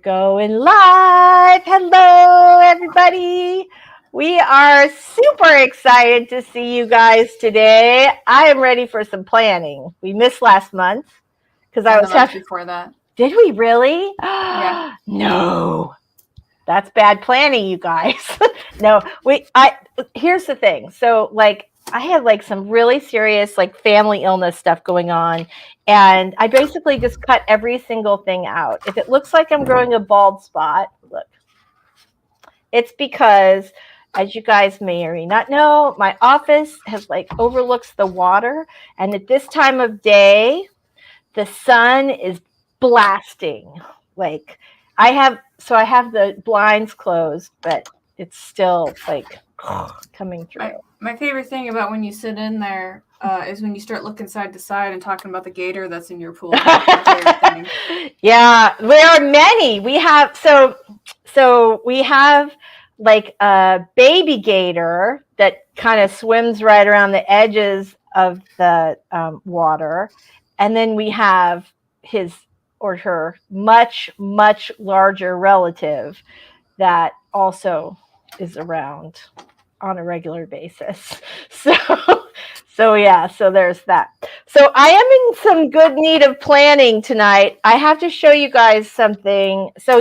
Going live. Hello, everybody. We are super excited to see you guys today. I am ready for some planning. We missed last month because I And was the month having. before that. Did we really? Yeah. No. That's bad planning, you guys. No, here's the thing. So I had some really serious family illness stuff going on, and I basically just cut every single thing out. If it looks like I'm growing a bald spot, look. It's because, as you guys may or may not know, my office has overlooks the water, and at this time of day, the sun is blasting. Like I have the blinds closed, but it's still coming through. My favorite thing about when you sit in there is when you start looking side to side and talking about the gator that's in your pool. That's my favorite thing. Yeah, there are many. We have we have a baby gator that kind of swims right around the edges of the water, and then we have his or her much larger relative that also is around on a regular basis. So there's that. So I am in some good need of planning tonight. I have to show you guys something. So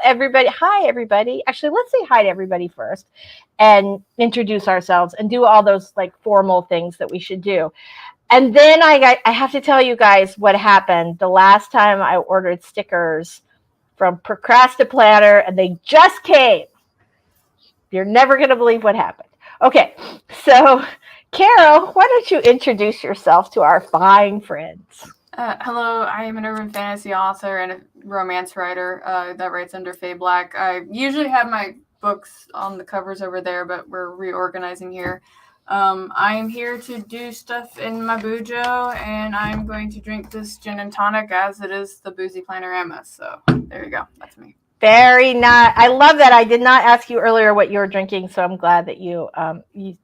everybody, hi everybody. Actually, let's say hi to everybody first and introduce ourselves and do all those formal things that we should do. And then I have to tell you guys what happened the last time I ordered stickers from Planner, and they just came. You're never going to believe what happened. Okay, so Carol, why don't you introduce yourself to our fine friends? Hello, I am an urban fantasy author and a romance writer that writes under Faye Black. I usually have my books on the covers over there, but we're reorganizing here. I am here to do stuff in my bujo, and I'm going to drink this gin and tonic as it is the Boozy Planner-o-Rama. So there you go. That's me. Very nice. I love that. I did not ask you earlier what you were drinking, so I'm glad that you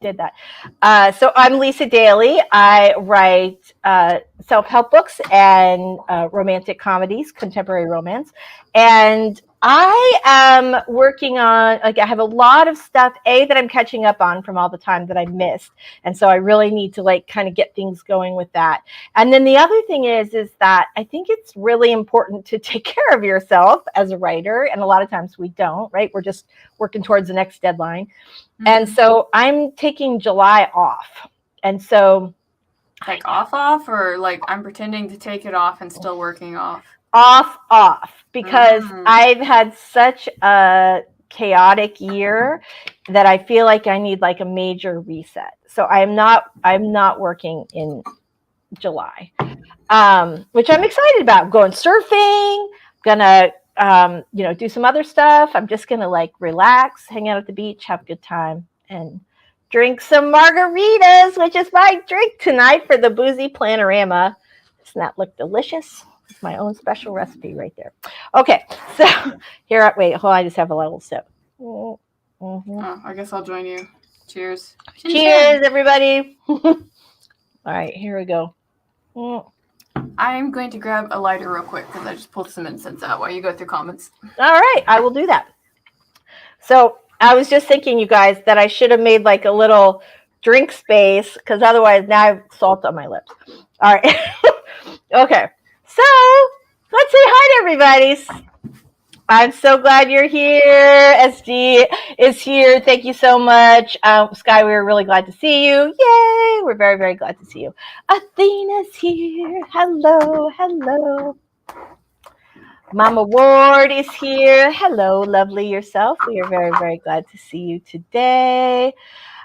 did that. So I'm Lisa Daly. I write self-help books and romantic comedies, contemporary romance, and I am working on I have a lot of stuff that I'm catching up on from all the time that I missed, and so I really need to kind of get things going with that. And then the other thing is that I think it's really important to take care of yourself as a writer, and a lot of times we don't, right? We're just working towards the next deadline. Mm-hmm. And so I'm taking July off, and so off, or I'm pretending to take it off and still working off. Off, because I've had such a chaotic year that I feel like I need a major reset. So I'm not working in July, which I'm excited about. I'm going surfing, gonna do some other stuff. I'm just gonna relax, hang out at the beach, have a good time, and drink some margaritas, which is my drink tonight for the Boozy Planner-o-Rama. Doesn't that look delicious? It's my own special recipe right there. Okay, so wait, hold on, I just have a little sip. Mm-hmm. Oh, I guess I'll join you. Cheers. Cheers, everybody. All right, here we go. I'm going to grab a lighter real quick because I just pulled some incense out while you go through comments. All right, I will do that. So I was just thinking, you guys, that I should have made a little drink space, because otherwise now I have salt on my lips. All right. Okay. So let's say hi to everybody. I'm so glad you're here. SD is here. Thank you so much. Sky, we're really glad to see you. Yay! We're very, very glad to see you. Athena's here. Hello. Mama Ward is here. Hello, lovely yourself. We are very, very glad to see you today.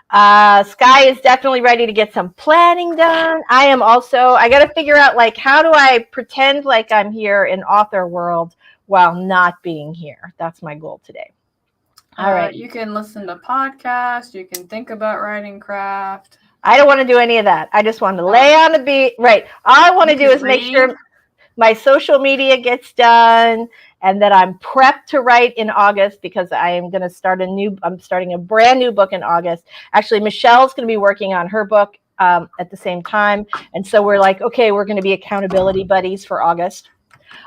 Sky is definitely ready to get some planning done. I am also. I got to figure out how do I pretend like I'm here in author world while not being here. That's my goal today. All right. You can listen to podcasts. You can think about writing craft. I don't want to do any of that. I just want to lay on the beach. Right. All I want to do is make sure my social media gets done, and that I'm prepped to write in August, because I am going to I'm starting a brand new book in August. Actually, Michelle's going to be working on her book at the same time. And so we're okay, we're going to be accountability buddies for August.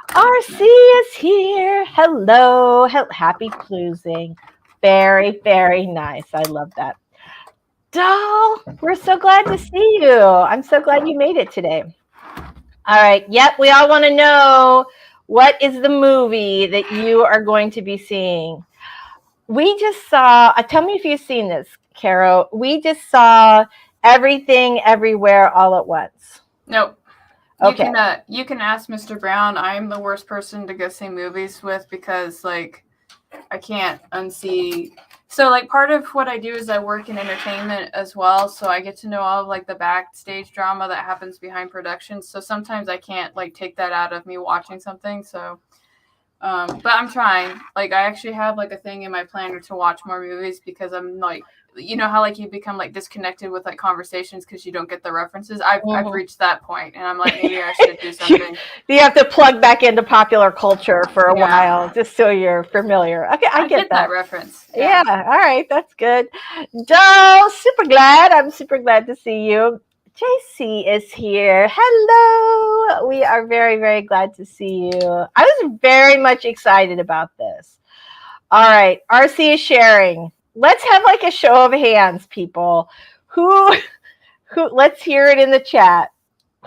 RC is here. Hello. Happy closing. Very, very nice. I love that. Doll, we're so glad to see you. I'm so glad you made it today. All right. Yep. We all want to know, what is the movie that you are going to be seeing? We just saw, tell me if you've seen this, Caro. We just saw Everything Everywhere All at Once. Nope. Okay. You can ask Mr. Brown. I'm the worst person to go see movies with because like I can't unsee. So like part of what I do is I work in entertainment as well, so I get to know all of like the backstage drama that happens behind productions. So sometimes I can't like take that out of me watching something. So but I'm trying. Like I actually have like a thing in my planner to watch more movies because I'm like, you know how like you become like disconnected with like conversations because you don't get the references. I've reached that point and I'm like, maybe I should do something. You have to plug back into popular culture for a while just so you're familiar. Okay, I get that reference. Yeah. All right, that's good. Joe, super glad. I'm super glad to see you. JC is here. Hello. We are very, very glad to see you. I was very much excited about this. All right, RC is sharing. Let's have like a show of hands, people. Who let's hear it in the chat.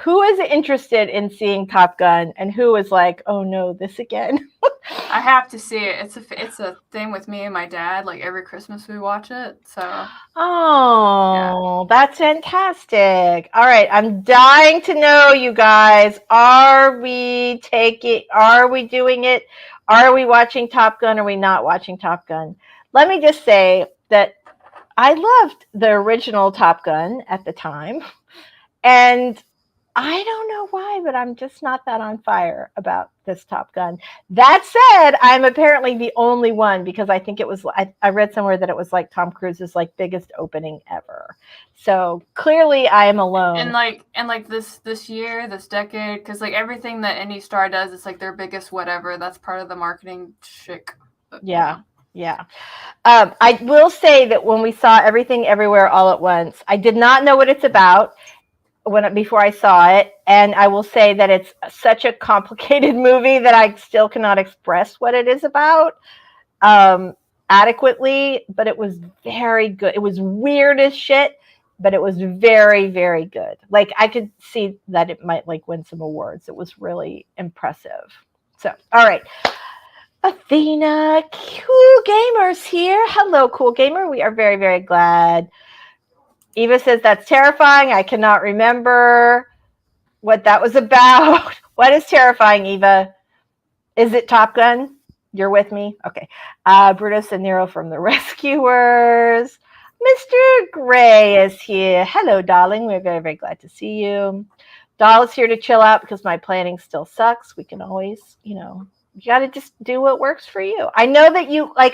Who is interested in seeing Top Gun and who is like, oh no, this again? I have to see it. It's a thing with me and my dad. Like every Christmas we watch it. So oh, yeah. That's fantastic. All right, I'm dying to know, you guys. Are we doing it? Are we watching Top Gun? Or are we not watching Top Gun? Let me just say that I loved the original Top Gun at the time. And I don't know why, but I'm just not that on fire about this Top Gun. That said, I'm apparently the only one because I think it was, I read somewhere that it was like Tom Cruise's like biggest opening ever. So clearly I am alone. And like this year, this decade, because like everything that any star does, it's like their biggest whatever. That's part of the marketing shtick. Yeah. Yeah. I will say that when we saw Everything Everywhere All at Once, I did not know what it's about before I saw it, and I will say that it's such a complicated movie that I still cannot express what it is about adequately, but it was very good. It was weird as shit, but it was very, very good. Like I could see that it might like win some awards. It was really impressive. So, all right. Athena, Cool Gamer's here. Hello, Cool Gamer. We are very, very glad. Eva says that's terrifying. I cannot remember what that was about. What is terrifying, Eva? Is it Top Gun? You're with me? Okay. Brutus and Nero from the Rescuers. Mr. Gray is here. Hello, darling. We're very, very glad to see you. Doll is here to chill out because my planning still sucks. We can always, you got to just do what works for you. I know that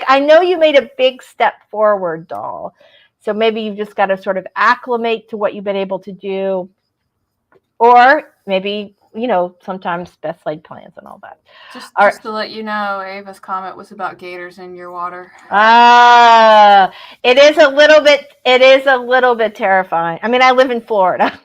I know you made a big step forward, Doll. So maybe you've just got to sort of acclimate to what you've been able to do. Or maybe, sometimes best laid plans and all that. Just to let you know, Ava's comment was about gators in your water. It is a little bit terrifying. I mean, I live in Florida,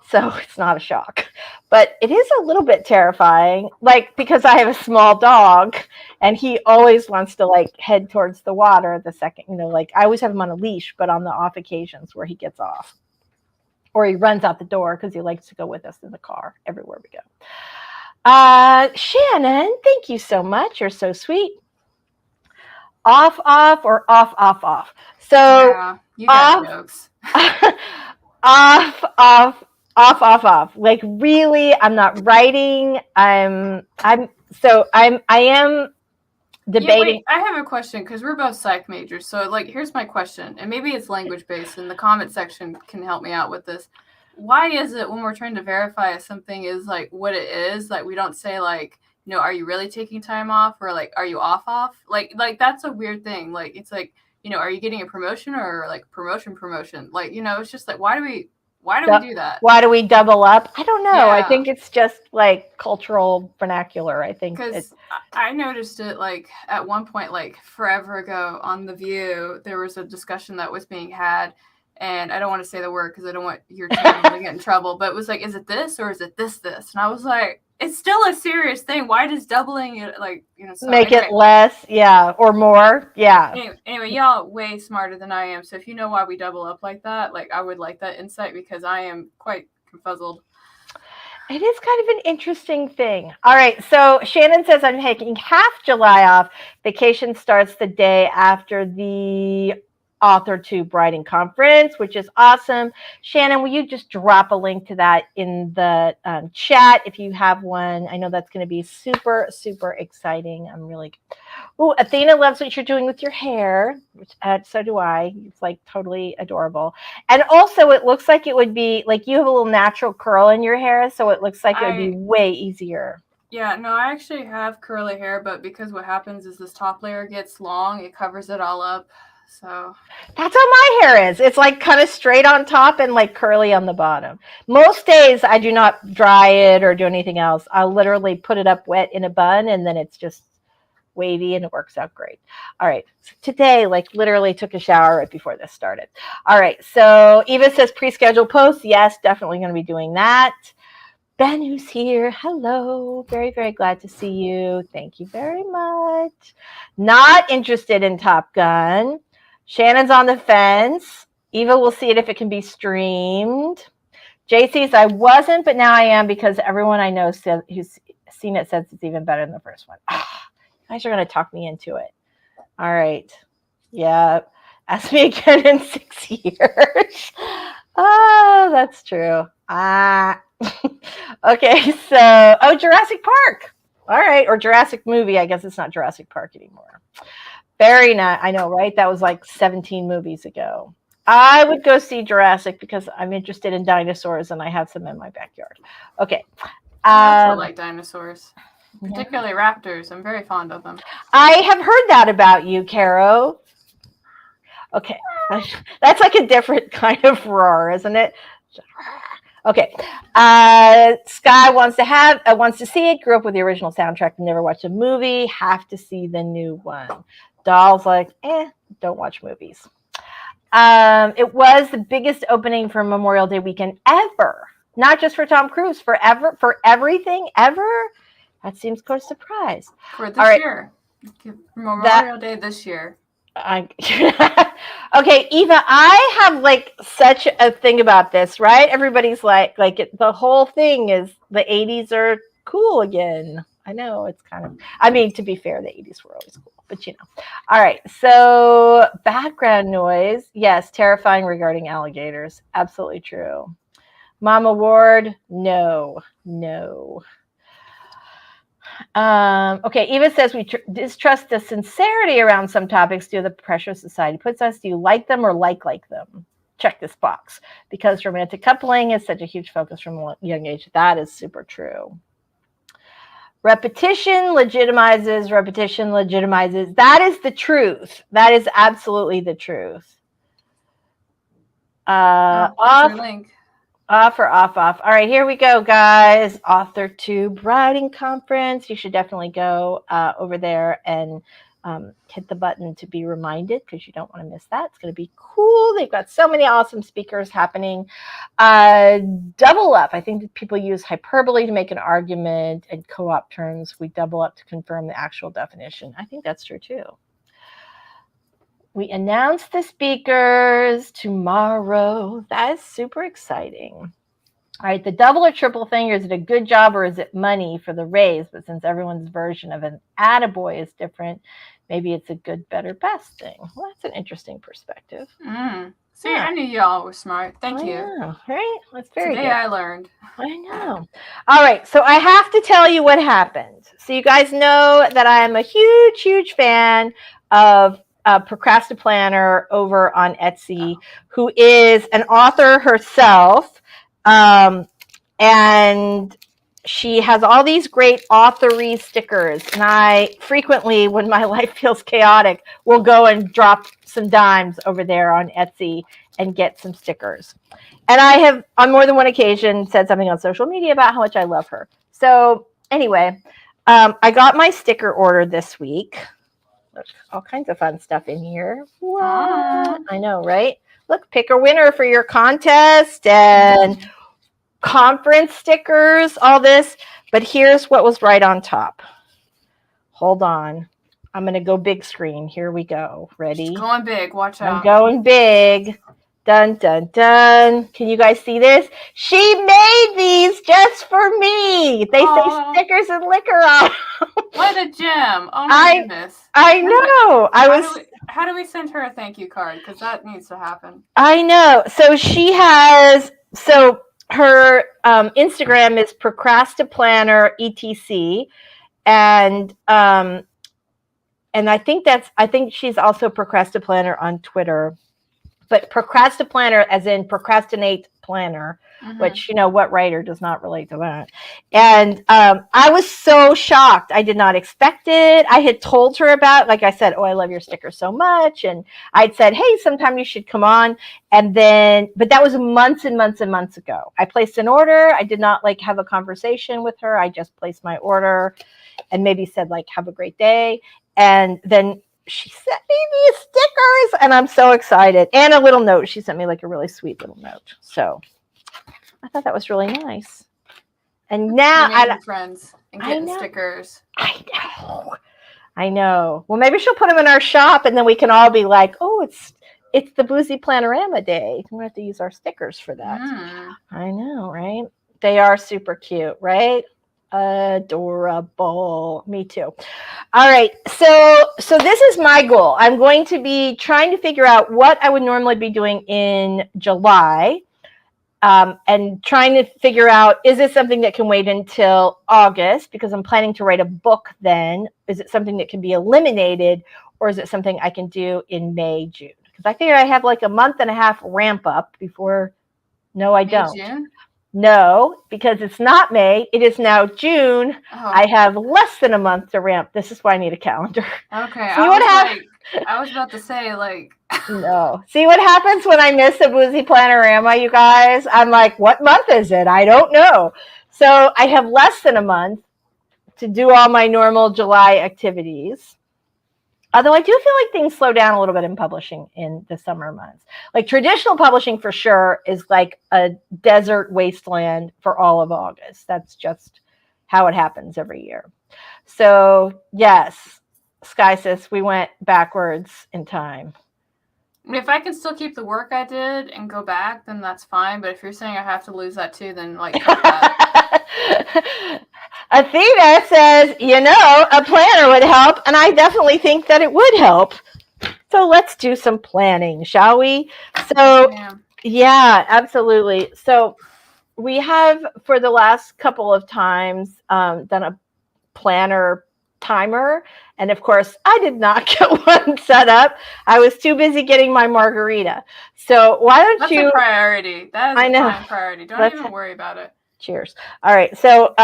so it's not a shock. But it is a little bit terrifying, like because I have a small dog and he always wants to like head towards the water the second, like I always have him on a leash, but on the off occasions where he gets off or he runs out the door because he likes to go with us in the car everywhere we go. Shannon, thank you so much. You're so sweet. Off or off. So yeah, you got jokes. off. Like really, I'm not writing. I am debating. Wait, I have a question because we're both psych majors. So like, here's my question, and maybe it's language based, and the comment section can help me out with this. Why is it when we're trying to verify if something is like what it is, like we don't say like, are you really taking time off, or like, are you off? Like that's a weird thing. Like it's like, are you getting a promotion or like promotion? Like, it's just like, why do we do that? Why do we double up? I don't know. Yeah. I think it's just like cultural vernacular. I think because I noticed it like at one point, like forever ago on The View, there was a discussion that was being had, and I don't want to say the word because I don't want your channel to get in trouble, but it was like, is it this or is it this? And I was like, it's still a serious thing. Why does doubling it, like, so Make anyway, it less, yeah, or more, yeah. Anyway, y'all way smarter than I am. So if you know why we double up like that, like, I would like that insight because I am quite confuzzled. It is kind of an interesting thing. All right, so Shannon says I'm taking half July off. Vacation starts the day after the Author to Writing Conference, which is awesome. Shannon, will you just drop a link to that in the chat if you have one? I know that's going to be super, super exciting. I'm really... Oh, Athena loves what you're doing with your hair, which so do I. It's like totally adorable. And also it looks like it would be like you have a little natural curl in your hair, so it looks like it would be way easier. Yeah, no, I actually have curly hair, but because what happens is this top layer gets long, it covers it all up. So that's how my hair is. It's like kind of straight on top and like curly on the bottom. Most days I do not dry it or do anything else. I'll literally put it up wet in a bun and then it's just wavy and it works out great. All right. So today, like literally took a shower right before this started. All right. So Eva says pre-scheduled posts. Yes, definitely going to be doing that. Ben, who's here. Hello. Very, very glad to see you. Thank you very much. Not interested in Top Gun. Shannon's on the fence. Eva will see it if it can be streamed. JC's I wasn't, but now I am because everyone I know who's seen it says it's even better than the first one. You guys are going to talk me into it. All right. Yeah. Ask me again in 6 years. Oh, that's true. Okay. So, Jurassic Park. All right. Or Jurassic movie. I guess it's not Jurassic Park anymore. Very nice. I know, right? That was like 17 movies ago. I would go see Jurassic because I'm interested in dinosaurs and I have some in my backyard. Okay. I also like dinosaurs, particularly raptors. I'm very fond of them. I have heard that about you, Caro. Okay. That's like a different kind of roar, isn't it? Okay. Sky wants to see it. Grew up with the original soundtrack and never watched a movie. Have to see the new one. Doll's like, don't watch movies. It was the biggest opening for Memorial Day weekend ever. Not just for Tom Cruise, for everything ever. That seems quite a surprise. For this year. Memorial Day this year. Okay, Eva, I have like such a thing about this, right? Everybody's like the whole thing is the 80s are cool again. I know it's kind of, I mean, to be fair, the 80s were always cool, but you know. All right, so background noise. Yes, terrifying regarding alligators. Absolutely true. Mama Ward, no. Okay, Eva says we distrust the sincerity around some topics due to the pressure society puts us. Do you like them or like them? Check this box. Because romantic coupling is such a huge focus from a young age. That is super true. Repetition legitimizes. That is the truth. That is absolutely the truth. Link. Off. All right, here we go, guys. Author to Writing Conference. You should definitely go over there and hit the button to be reminded because you don't want to miss that. It's going to be cool. They've got so many awesome speakers happening. Double up. I think that people use hyperbole to make an argument and co-op terms. We double up to confirm the actual definition. I think that's true too. We announce the speakers tomorrow. That is super exciting. All right, the double or triple finger, is it a good job or is it money for the raise? But since everyone's version of an attaboy is different, maybe it's a good, better, best thing. Well, that's an interesting perspective. See, I knew y'all were smart. Thank you. Know, right? That's very Today good. I learned. I know. All right, so I have to tell you what happened. So you guys know that I am a huge, huge fan of Procrastiplanner over on Etsy, who is an author herself, and she has all these great authory stickers. And I frequently, when my life feels chaotic, will go and drop some dimes over there on Etsy and get some stickers. And I have, on more than one occasion, said something on social media about how much I love her. So anyway, I got my sticker order this week. There's all kinds of fun stuff in here. What? I know, right? Look, pick a winner for your contest. And conference stickers, all this. But here's what was right on top. Hold on. I'm going to go big screen. Here we go. Ready? She's going big. Watch out. I'm going big. Dun, dun, dun. Can you guys see this? She made these just for me. They say stickers and liquor on. What a gem. Oh my goodness. I know. How do we send her a thank you card? Because that needs to happen. I know. So she has, her Instagram is procrastiplanner etc. And I think she's also procrastiplanner on Twitter. But procrastiplanner as in procrastinate planner, which, what writer does not relate to that? And I was so shocked. I did not expect it. I had told her about, like I said, I love your sticker so much. And I'd said, hey, sometime you should come on. And then, but that was months and months and months ago. I placed an order. I did not have a conversation with her. I just placed my order and maybe said have a great day. And then she sent me these stickers and I'm so excited. And a little note. She sent me a really sweet little note. So I thought that was really nice. And now I'm friends and getting stickers. I know. Well, maybe she'll put them in our shop and then we can all be like, oh, it's the Boozy Planner-o-Rama day. We're going to have to use our stickers for that. I know, right? They are super cute, right? Adorable. Me too. All right. So this is my goal. I'm going to be trying to figure out what I would normally be doing in July, and trying to figure out, is this something that can wait until August because I'm planning to write a book then? Is it something that can be eliminated, or is it something I can do in May, June? Because I figure I have a month and a half ramp up before. No, I don't. June? No, because it's not May. It is now June. I have less than a month to ramp. This is why I need a calendar. Okay. I was about to say, No. See what happens when I miss a Boozy Planner-o-Rama, you guys? I'm like, what month is it? I don't know. So I have less than a month to do all my normal July activities. Although I do feel like things slow down a little bit in publishing in the summer months. Traditional publishing for sure is a desert wasteland for all of August. That's just how it happens every year. So yes, Sky Sis, we went backwards in time. If I can still keep the work I did and go back, then that's fine. But if you're saying I have to lose that too, then fuck that. Athena says, a planner would help, and I definitely think that it would help. So let's do some planning, shall we? So, yeah, absolutely. So we have, for the last couple of times, done a planner timer. And of course, I did not get one set up. I was too busy getting my margarita. So why don't That's a priority. That is a prime priority. Don't even worry about it. Cheers. All right. So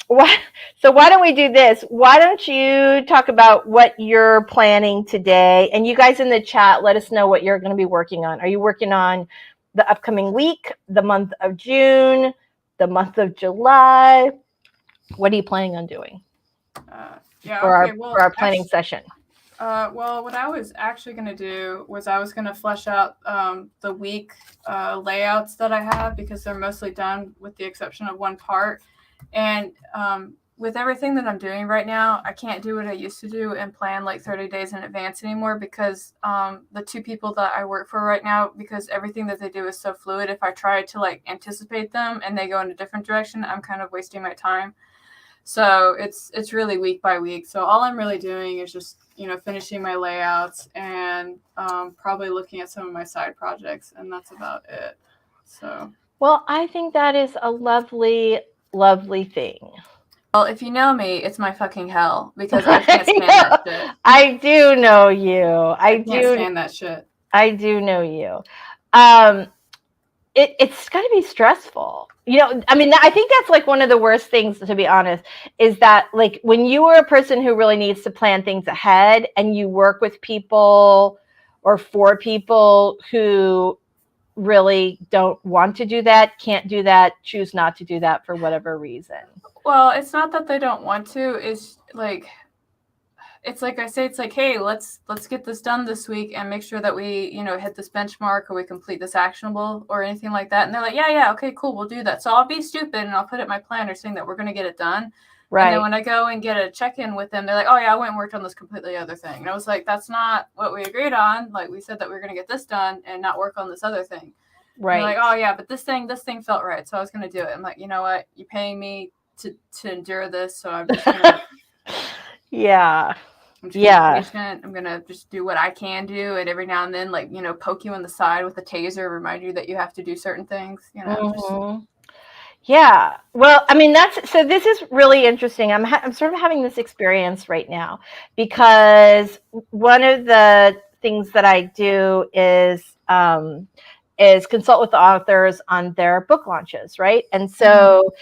why don't we do this? Why don't you talk about what you're planning today? And you guys in the chat, let us know what you're going to be working on. Are you working on the upcoming week, the month of June, the month of July? What are you planning on doing for our planning session? Well, what I was actually going to do was I was going to flesh out the week layouts that I have, because they're mostly done with the exception of one part. And with everything that I'm doing right now, I can't do what I used to do and plan 30 days in advance anymore, because the two people that I work for right now, because everything that they do is so fluid, if I try to anticipate them and they go in a different direction, I'm kind of wasting my time. So it's really week by week. So all I'm really doing is just, finishing my layouts and probably looking at some of my side projects, and that's about it. So. Well, I think that is a lovely, lovely thing. Well, if you know me, it's my fucking hell, because I can't stand that shit. I do know you. I can't stand that shit. I do know you. It's got to be stressful. I think that's one of the worst things, to be honest, is that when you are a person who really needs to plan things ahead and you work with people or for people who really don't want to do that, can't do that, choose not to do that for whatever reason. Well, it's not that they don't want to. It's it's like I say, it's like, hey, let's get this done this week and make sure that we, hit this benchmark or we complete this actionable or anything like that. And they're like, yeah, okay, cool, we'll do that. So I'll be stupid and I'll put it in my planner saying that we're going to get it done. Right. And then when I go and get a check-in with them, they're like, oh yeah, I went and worked on this completely other thing. And I was like, that's not what we agreed on. Like, we said that we were going to get this done and not work on this other thing. Right. Like, oh yeah, but this thing felt right, so I was going to do it. I'm like, you know what? You're paying me to endure this, so I'm just going to. Yeah. I'm gonna just do what I can do, and every now and then, like, poke you in the side with a taser, remind you that you have to do certain things. Mm-hmm. Yeah. Well, I mean, this is really interesting. I'm sort of having this experience right now because one of the things that I do is consult with the authors on their book launches, right? And so.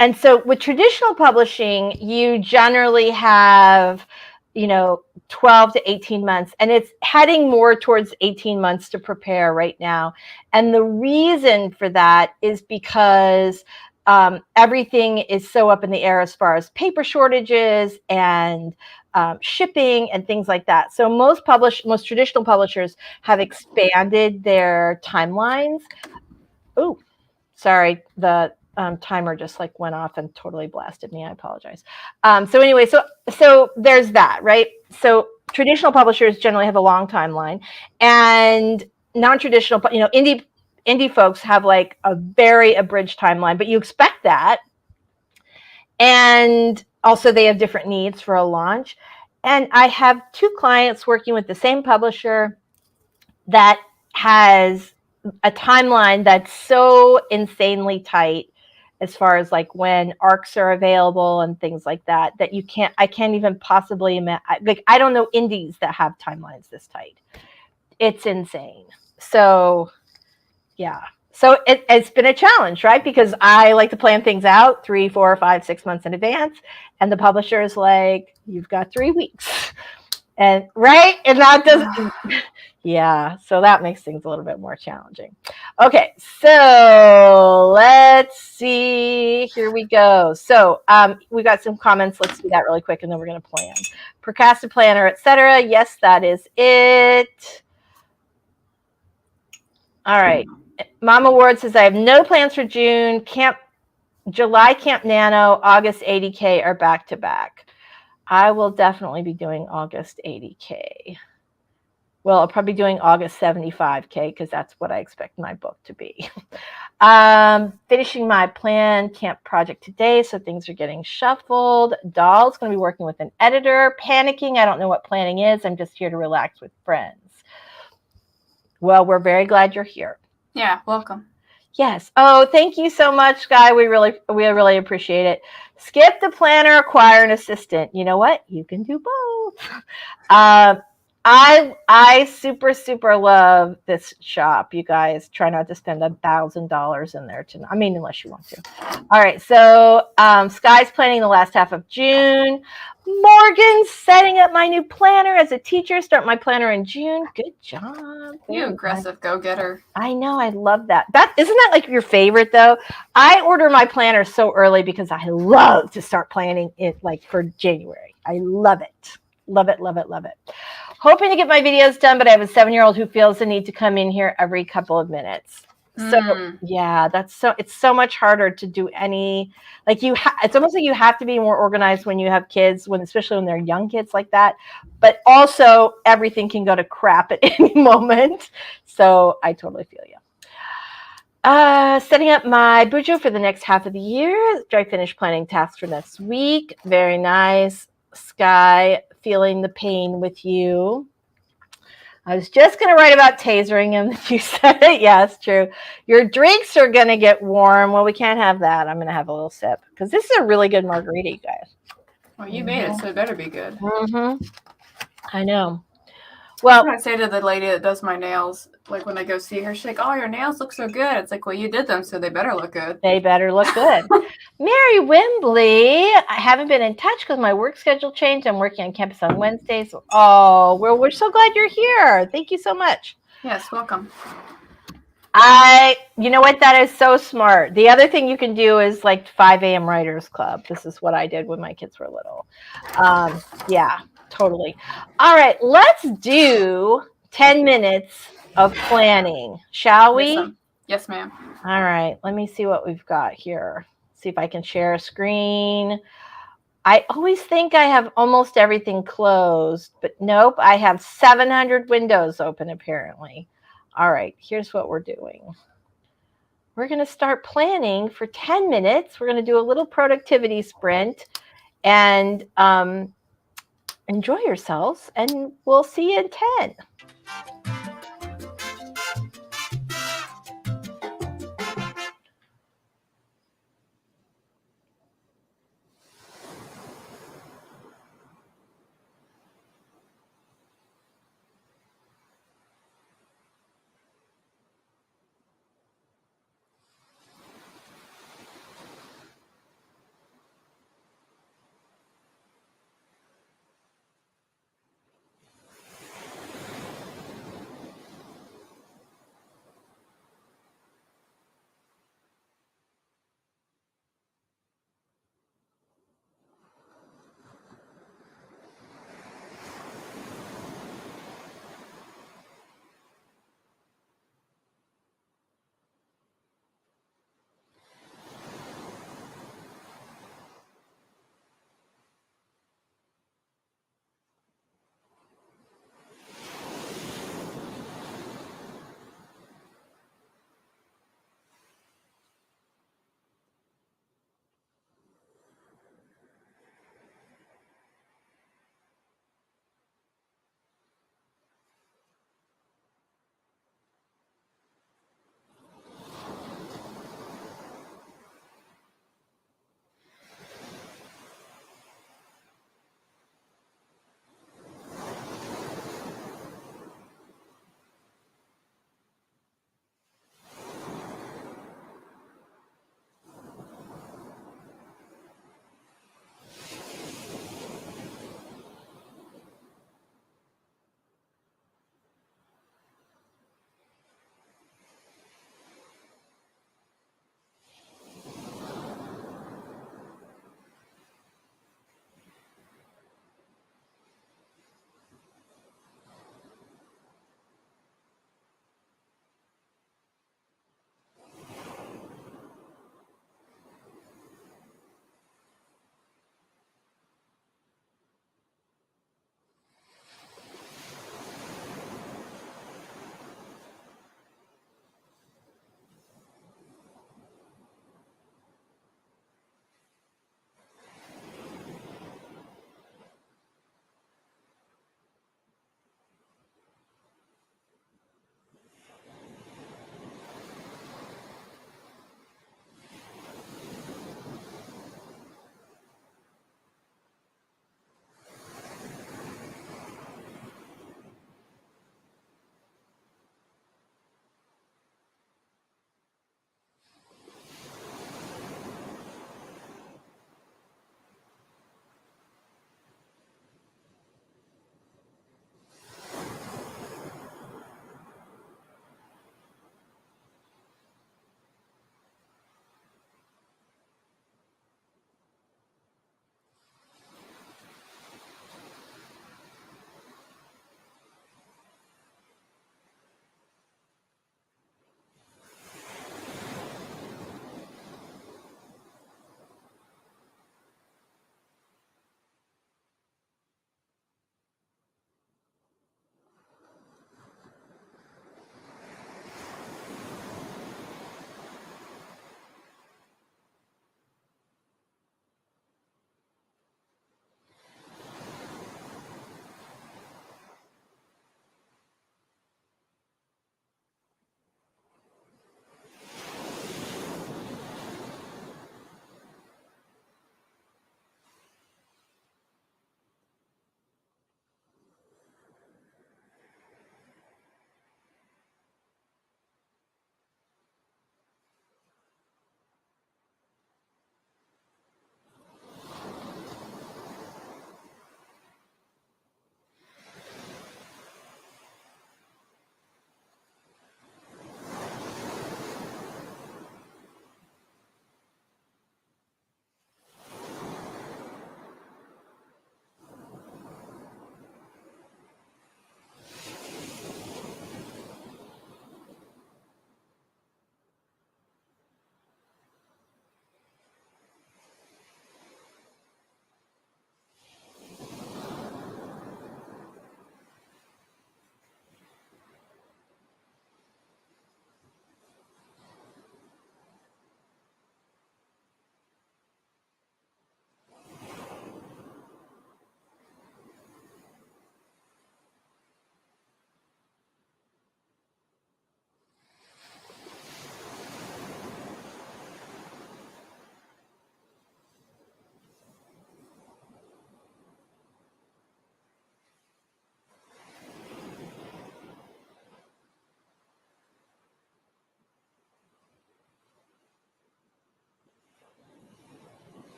And so with traditional publishing, you generally have, 12 to 18 months, and it's heading more towards 18 months to prepare right now. And the reason for that is because everything is so up in the air as far as paper shortages and shipping and things like that. So most traditional publishers have expanded their timelines. Oh, sorry, the timer just like went off and totally blasted me. I apologize. So anyway, so there's that, right? So traditional publishers generally have a long timeline, and non-traditional, indie folks have like a very abridged timeline, but you expect that. And also they have different needs for a launch. And I have 2 clients working with the same publisher that has a timeline that's so insanely tight as far as like when ARCs are available and things like that, that I can't even possibly imagine. Like, I don't know indies that have timelines this tight. It's insane. So yeah. So it's been a challenge, right? Because I like to plan things out 3, 4, 5, 6 months in advance. And the publisher is like, you've got 3 weeks. And right. And that doesn't. Yeah, so that makes things a little bit more challenging. Okay, so let's see. Here we go. So we got some comments. Let's do that really quick, and then we're going to plan. Procrastinate planner, etc. Yes, that is it. All right. Mama Ward says, I have no plans for June. July Camp Nano, August 80K are back to back. I will definitely be doing August 80K. Well, I'll probably be doing August 75K because that's what I expect my book to be. Finishing my plan camp project today, so things are getting shuffled. Doll's going to be working with an editor. Panicking. I don't know what planning is. I'm just here to relax with friends. Well, we're very glad you're here. Yeah, welcome. Yes. Oh, thank you so much, Guy. We really appreciate it. Skip the planner, acquire an assistant. You know what? You can do both. I super love this shop. You guys try not to spend $1,000 in there tonight. I mean, unless you want to. All right. So Sky's planning the last half of June. Morgan's setting up my new planner as a teacher. Start my planner in June. Good job. You aggressive go-getter. I know. I love that. Isn't that like your favorite though? I order my planner so early because I love to start planning it like for January. I love it. Love it. Hoping to get my videos done, but I have a 7-year-old who feels the need to come in here every couple of minutes. So yeah, it's so much harder to do any, like it's almost like you have to be more organized when you have kids, especially when they're young kids like that. But also everything can go to crap at any moment. So I totally feel you. Setting up my bujo for the next half of the year. I finished planning tasks for next week. Very nice. Sky, feeling the pain with you. I was just going to write about tasering him. You said it. Yeah, it's true. Your drinks are going to get warm. Well, we can't have that. I'm going to have a little sip because this is a really good margarita, you guys. Well, you made it, so it better be good. I know. Well, I say to the lady that does my nails, like when I go see her, she's like, "Oh, your nails look so good." It's like, well, you did them, so they better look good. They better look good. Mary Wembley, I haven't been in touch because my work schedule changed. I'm working on campus on Wednesdays. Oh, well, we're so glad you're here. Thank you so much. Yes, welcome. You know what? That is so smart. The other thing you can do is like 5 a.m. Writers Club. This is what I did when my kids were little. Yeah, totally. All right, let's do 10 minutes of planning, shall we? Yes, ma'am. All right, let me see what we've got here. See if I can share a screen. I always think I have almost everything closed, but nope, I have 700 windows open apparently. All right, here's what we're doing. We're going to start planning for 10 minutes. We're going to do a little productivity sprint and enjoy yourselves, and we'll see you in 10.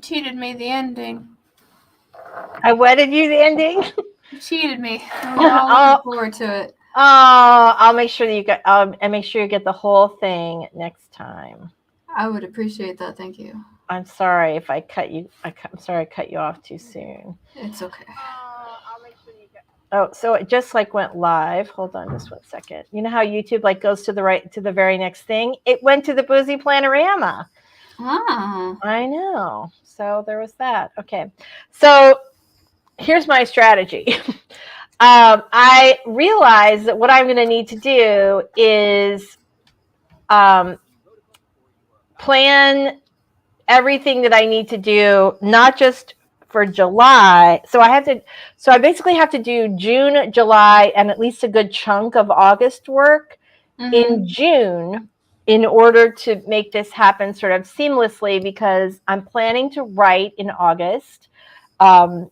cheated me the ending. I wedded you the ending. You cheated me. I'm all looking forward to it. Oh, I'll make sure that you get. And make sure you get the whole thing next time. I would appreciate that. Thank you. I'm sorry if I cut you. I'm sorry I cut you off too soon. It's okay. I'll make sure you get. Oh, so it just like went live. Hold on just 1 second. You know how YouTube like goes to the very next thing? It went to the Boozy Planner-o-Rama. Oh. I know. So there was that. Okay. So here's my strategy. I realize that what I'm going to need to do is plan everything that I need to do, not just for July. So I basically have to do June, July, and at least a good chunk of August work in June in order to make this happen sort of seamlessly, because I'm planning to write in August. And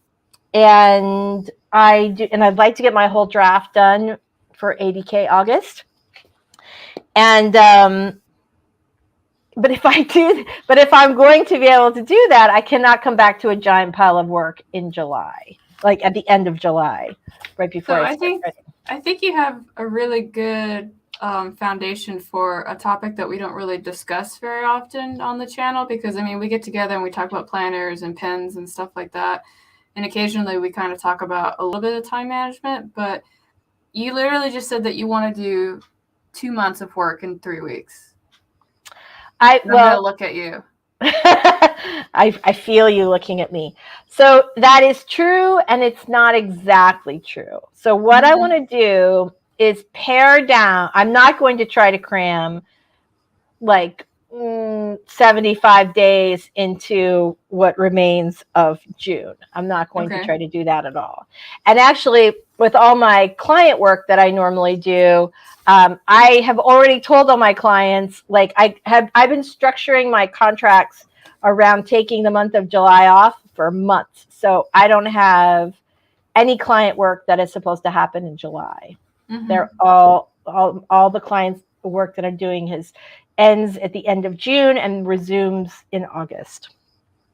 I'd like to get my whole draft done for ADK August. And but if I'm going to be able to do that, I cannot come back to a giant pile of work in July, like at the end of July, right before. So I think you have a really good foundation for a topic that we don't really discuss very often on the channel, because I mean, we get together and we talk about planners and pens and stuff like that. And occasionally we kind of talk about a little bit of time management, but you literally just said that you want to do 2 months of work in 3 weeks. I'm gonna look at you. I feel you looking at me. So that is true, and it's not exactly true. So what I want to do is pare down. I'm not going to try to cram like 75 days into what remains of June. I'm not going to try to do that at all. And actually, with all my client work that I normally do, I have already told all my clients, like I've been structuring my contracts around taking the month of July off for months. So I don't have any client work that is supposed to happen in July. They're all the clients work that I'm doing ends at the end of June and resumes in August.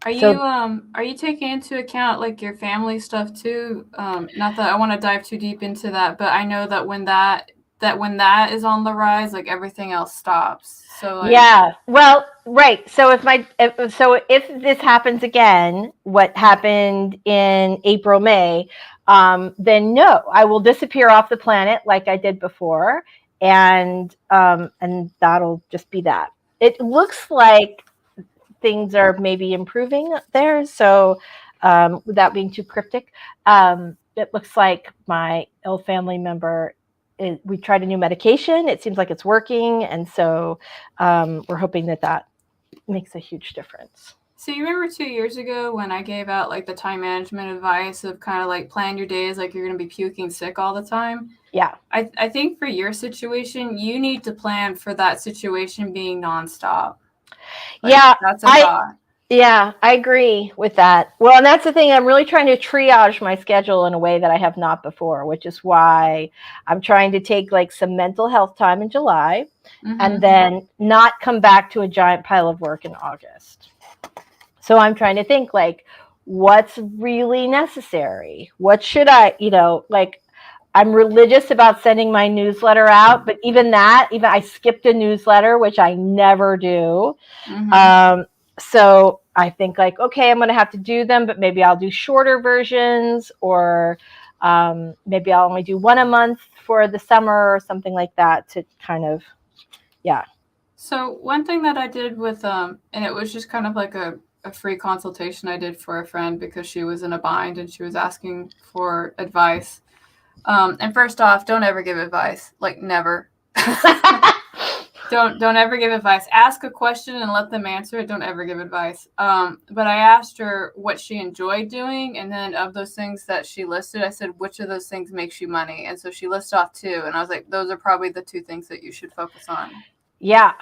Are you taking into account like your family stuff too? Not that I want to dive too deep into that, but I know that when that is on the rise, like everything else stops. So like, yeah, well, right. So if this happens again, what happened in April, May, then no, I will disappear off the planet like I did before. And that'll just be that. It looks like things are maybe improving there. So without being too cryptic, it looks like my ill family member, we tried a new medication. It seems like it's working. And so we're hoping that makes a huge difference. So you remember 2 years ago when I gave out like the time management advice of kind of like plan your days like you're going to be puking sick all the time? Yeah. I think for your situation, you need to plan for that situation being nonstop. Like, yeah. That's a thought. Yeah, I agree with that. Well, and that's the thing. I'm really trying to triage my schedule in a way that I have not before, which is why I'm trying to take like some mental health time in July and then not come back to a giant pile of work in August. So I'm trying to think like, what's really necessary? What should I, like, I'm religious about sending my newsletter out, but even I skipped a newsletter, which I never do. So I think like, okay, I'm going to have to do them, but maybe I'll do shorter versions, or maybe I'll only do one a month for the summer or something like that to kind of, yeah. So one thing that I did with, and it was just kind of like a free consultation I did for a friend because she was in a bind and she was asking for advice. And first off, don't ever give advice, like never. Don't ever give advice. Ask a question and let them answer it. Don't ever give advice. But I asked her what she enjoyed doing, and then of those things that she listed, I said, which of those things makes you money? And so she listed off 2, and I was like, those are probably the 2 things that you should focus on. Yeah.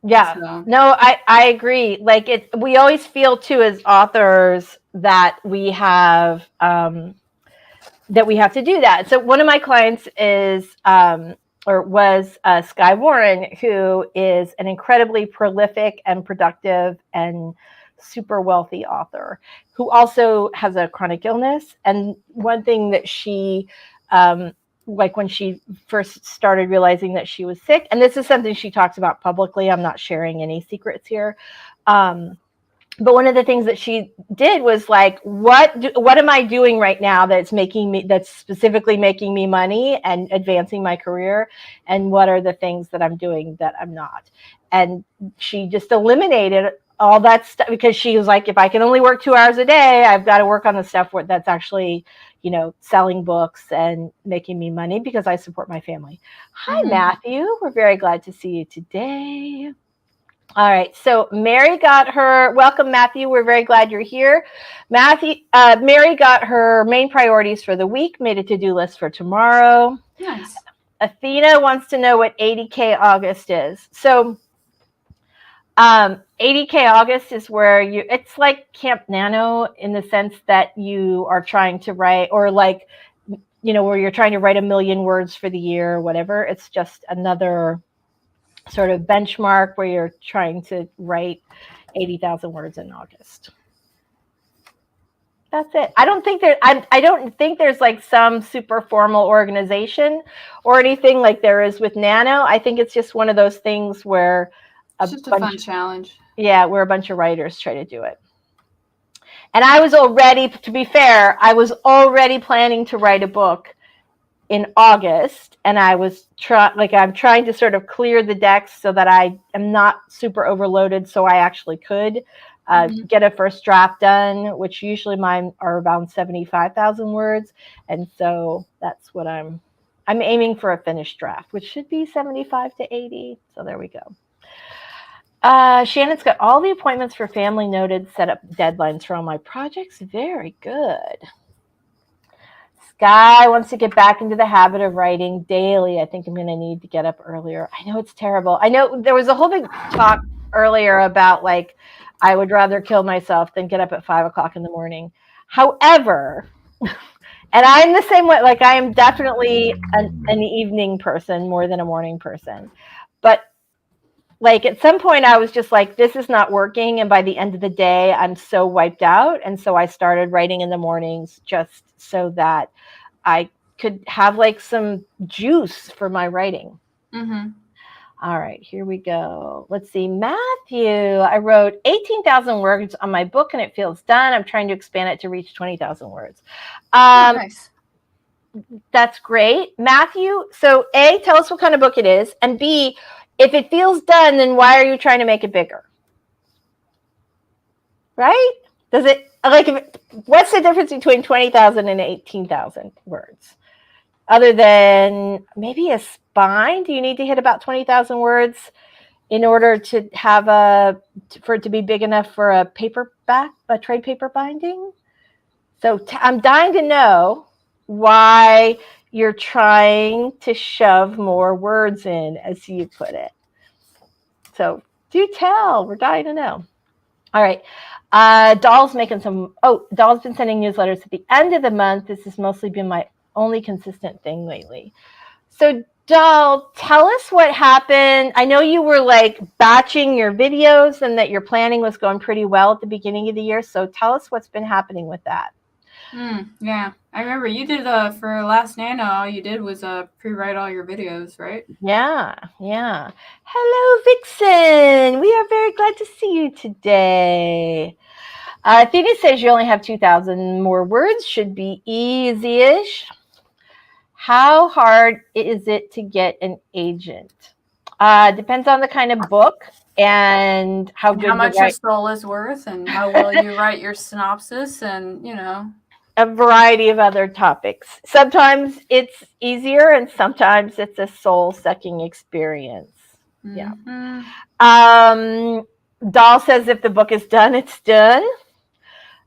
So. No, I agree. Like we always feel too as authors that we have to do that. So one of my clients was Sky Warren, who is an incredibly prolific and productive and super wealthy author who also has a chronic illness. And one thing that she, like when she first started realizing that she was sick, and this is something she talks about publicly, I'm not sharing any secrets here. But one of the things that she did was like, what am I doing right now that's specifically making me money and advancing my career? And what are the things that I'm doing that I'm not? And she just eliminated all that stuff because she was like, if I can only work 2 hours a day, I've got to work on the stuff that's actually, selling books and making me money because I support my family. Hi, Matthew. We're very glad to see you today. All right, so Mary got her, welcome Matthew, we're very glad you're here. Mary got her main priorities for the week, made a to-do list for tomorrow. Nice. Athena wants to know what 80K August is. So 80K August is where it's like Camp Nano in the sense that you are trying to write, or like, where you're trying to write 1 million words for the year or whatever. It's just another sort of benchmark where you're trying to write 80,000 words in August. That's it. I don't think there's like some super formal organization or anything like there is with Nano. I think it's just one of those things where it's just a fun challenge. Yeah, where a bunch of writers try to do it. And I was already, to be fair, planning to write a book in August, and I was I'm trying to sort of clear the decks so that I am not super overloaded, so I actually could get a first draft done, which usually mine are around 75,000 words, and so that's what I'm aiming for, a finished draft, which should be 75 to 80. So there we go. Shannon's got all the appointments for family noted, set up deadlines for all my projects. Very good. Guy wants to get back into the habit of writing daily. I think I'm going to need to get up earlier. I know it's terrible. I know there was a whole big talk earlier about like, I would rather kill myself than get up at 5 o'clock in the morning. However, and I'm the same way, like I am definitely an evening person more than a morning person. But like at some point I was just like, this is not working. And by the end of the day, I'm so wiped out. And so I started writing in the mornings just so that I could have like some juice for my writing. All right, here we go. Let's see. Matthew, I wrote 18,000 words on my book and it feels done. I'm trying to expand it to reach 20,000 words. Nice. That's great. Matthew, so A, tell us what kind of book it is. And B, if it feels done, then why are you trying to make it bigger? Right? Does it, like, what's the difference between 20,000 and 18,000 words? Other than maybe a spine? Do you need to hit about 20,000 words in order to have for it to be big enough for a trade paper binding? So I'm dying to know why you're trying to shove more words in, as you put it. So do tell. We're dying to know. All right. Doll's been sending newsletters at the end of the month. This has mostly been my only consistent thing lately. So Doll, tell us what happened. I know you were like batching your videos and that your planning was going pretty well at the beginning of the year. So tell us what's been happening with that. Yeah, I remember you did for last Nano, all you did was pre-write all your videos, right? Yeah. Hello, Vixen. We are very glad to see you today. Athena says you only have 2,000 more words. Should be easy-ish. How hard is it to get an agent? Depends on the kind of book and how much your soul is worth and how well you write your synopsis and, a variety of other topics. Sometimes it's easier and sometimes it's a soul-sucking experience. Yeah. Doll says if the book is done, it's done.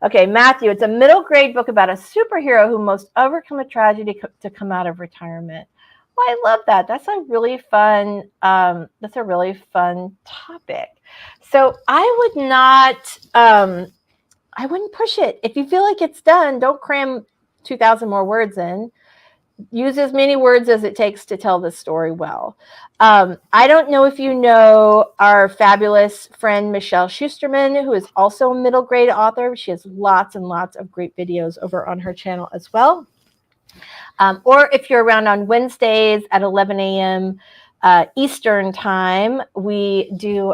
Okay, Matthew, it's a middle grade book about a superhero who must overcome a tragedy to come out of retirement. Well, I love that. That's a really fun topic. So I wouldn't push it. If you feel like it's done, don't cram 2,000 more words in. use as many words as it takes to tell this story well. I don't know if you know our fabulous friend Michelle Schusterman, who is also a middle grade author. She has lots and lots of great videos over on her channel as well. Or if you're around on Wednesdays at 11 a.m. Eastern time, we do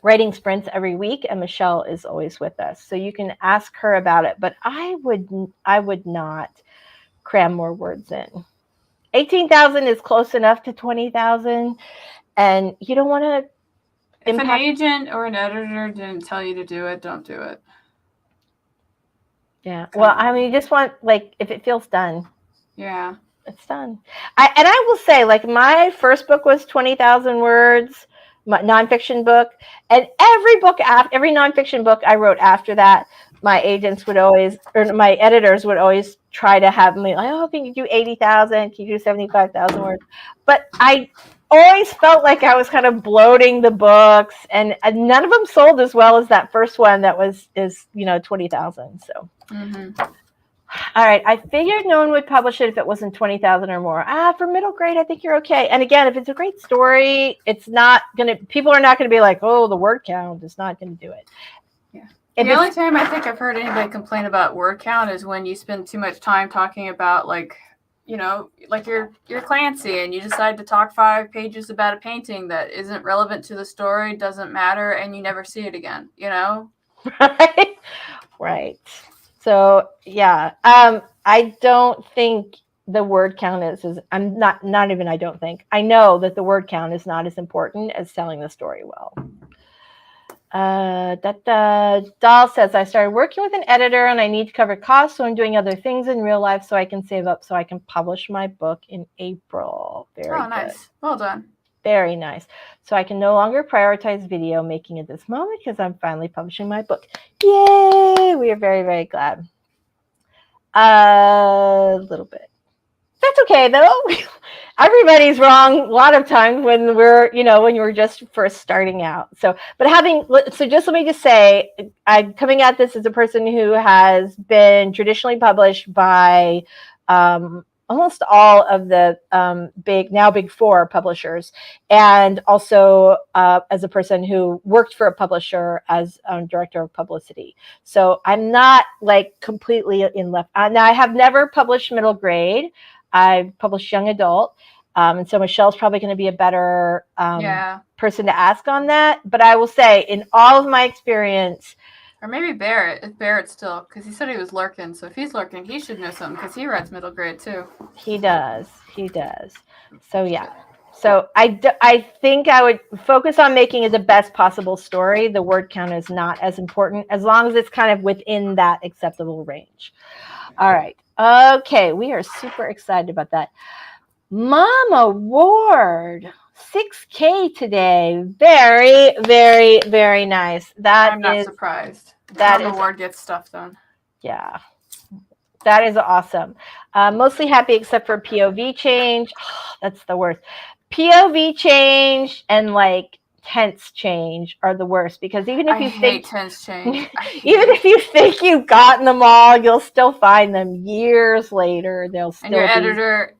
writing sprints every week, and Michelle is always with us. So you can ask her about it, but I would not cram more words in. 18,000 is close enough to 20,000, and you don't want to If an agent or an editor didn't tell you to do it, don't do it. Yeah. Well, I mean, you just want, like, if it feels done. Yeah. It's done. I will say, like, my first book was 20,000 words, my nonfiction book, and every nonfiction book I wrote after that, my agents would always, or my editors would always try to have me like, oh, can you do 80,000? Can you do 75,000 words? But I always felt like I was kind of bloating the books, and none of them sold as well as that first one that is 20,000. So. Mm-hmm. All right. I figured no one would publish it if it wasn't 20,000 or more. For middle grade, I think you're okay. And again, if it's a great story, people are not going to be like, oh, the word count is not going to do it. Yeah. The only time I think I've heard anybody complain about word count is when you spend too much time talking about, like, like you're Clancy and you decide to talk 5 pages about a painting that isn't relevant to the story, doesn't matter, and you never see it again, Right. So, yeah, I don't think the word count I know that the word count is not as important as telling the story well. Doll says, I started working with an editor and I need to cover costs, so I'm doing other things in real life so I can save up so I can publish my book in April. Very good. Nice. Well done. Very nice. So I can no longer prioritize video making at this moment because I'm finally publishing my book. Yay! We are very, very glad. A little bit. That's okay, though. Everybody's wrong a lot of times when we're just first starting out. So just let me just say, I'm coming at this as a person who has been traditionally published by almost all of the big 4 publishers, and also as a person who worked for a publisher as director of publicity. So I'm not like completely in left. Now I have never published middle grade. I've published young adult. And so Michelle's probably going to be a better person to ask on that. But I will say, in all of my experience, or maybe Barrett, if Barrett's still, because he said he was lurking. So if he's lurking, he should know something because he writes middle grade too. He does. So yeah. So I think I would focus on making it the best possible story. The word count is not as important as long as it's kind of within that acceptable range. All right. Okay. We are super excited about that. Mama Ward, 6K today. Very, very, very nice. I'm not surprised. Mama Ward gets stuff done. Yeah, that is awesome. Mostly happy except for POV change. Oh, that's the worst. POV change and like tense change are the worst, because even if you think tense change, even if you think you've gotten them all, you'll still find them years later. They'll still. And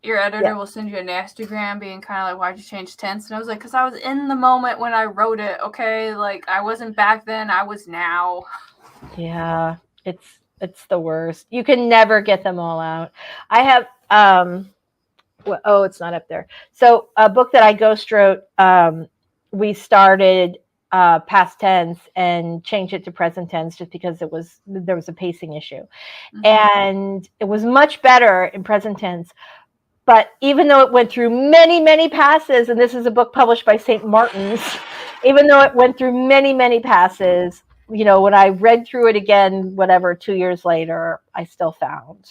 your editor will send you a nastygram being kind of like, "Why'd you change tense?" And I was like, "Because I was in the moment when I wrote it. Okay, like I wasn't back then. I was now." Yeah, it's the worst. You can never get them all out. I have it's not up there. So a book that I ghost wrote. We started past tense and changed it to present tense just because there was a pacing issue. Mm-hmm. And it was much better in present tense. But even though it went through many, many passes, and this is a book published by St. Martin's, even though it went through many, many passes, when I read through it again, 2 years later, I still found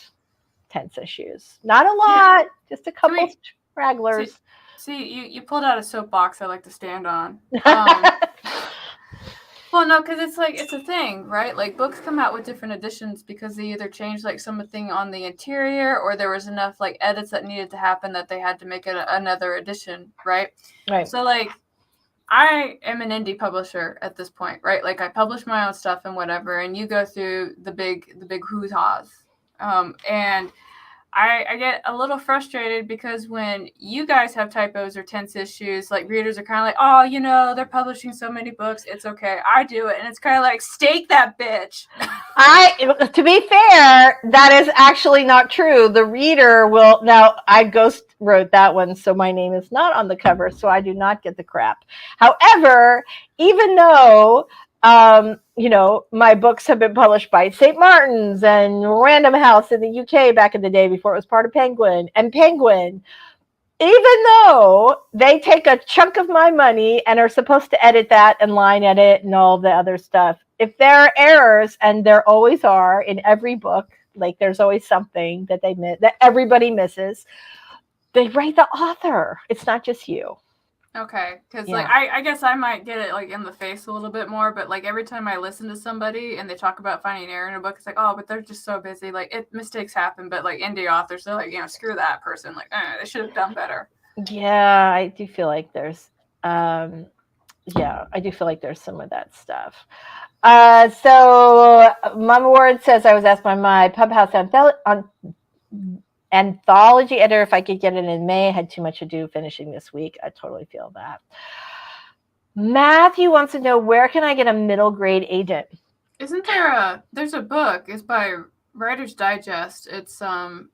tense issues. Not a lot, just a couple stragglers. See, you pulled out a soapbox I like to stand on. Well, no, because it's a thing, right? Like books come out with different editions because they either changed like something on the interior, or there was enough like edits that needed to happen that they had to make it another edition, right? Right. So like, I am an indie publisher at this point, right? Like I publish my own stuff and whatever, and you go through the big hoo-ha's, and I get a little frustrated because when you guys have typos or tense issues, like readers are kind of like, oh, you know, they're publishing so many books. It's okay. I do it. And it's kind of like, stake that bitch. To be fair, that is actually not true. The reader will, now I ghost wrote that one, so my name is not on the cover, so I do not get the crap. However, even though you know, my books have been published by St. Martin's and Random House in the UK back in the day before it was part of Penguin, even though they take a chunk of my money and are supposed to edit that and line edit and all the other stuff, if there are errors, and there always are in every book, like there's always something that they miss, that everybody misses, they write the author. It's not just you. Okay, because Yeah. like I guess I might get it like in the face a little bit more, but like every time I listen to somebody and they talk about finding error in a book, it's like, oh, but they're just so busy. Like mistakes happen, but like indie authors, they're like, you know, screw that person. Like, they should have done better. Yeah, I do feel like there's I do feel like there's some of that stuff. So Mama Ward says, I was asked by my Pub House anthology editor if I could get it in May. I had too much to do finishing this week. I totally feel that. Matthew wants to know, where can I get a middle grade agent? Isn't there there's a book, it's by Writer's Digest. It's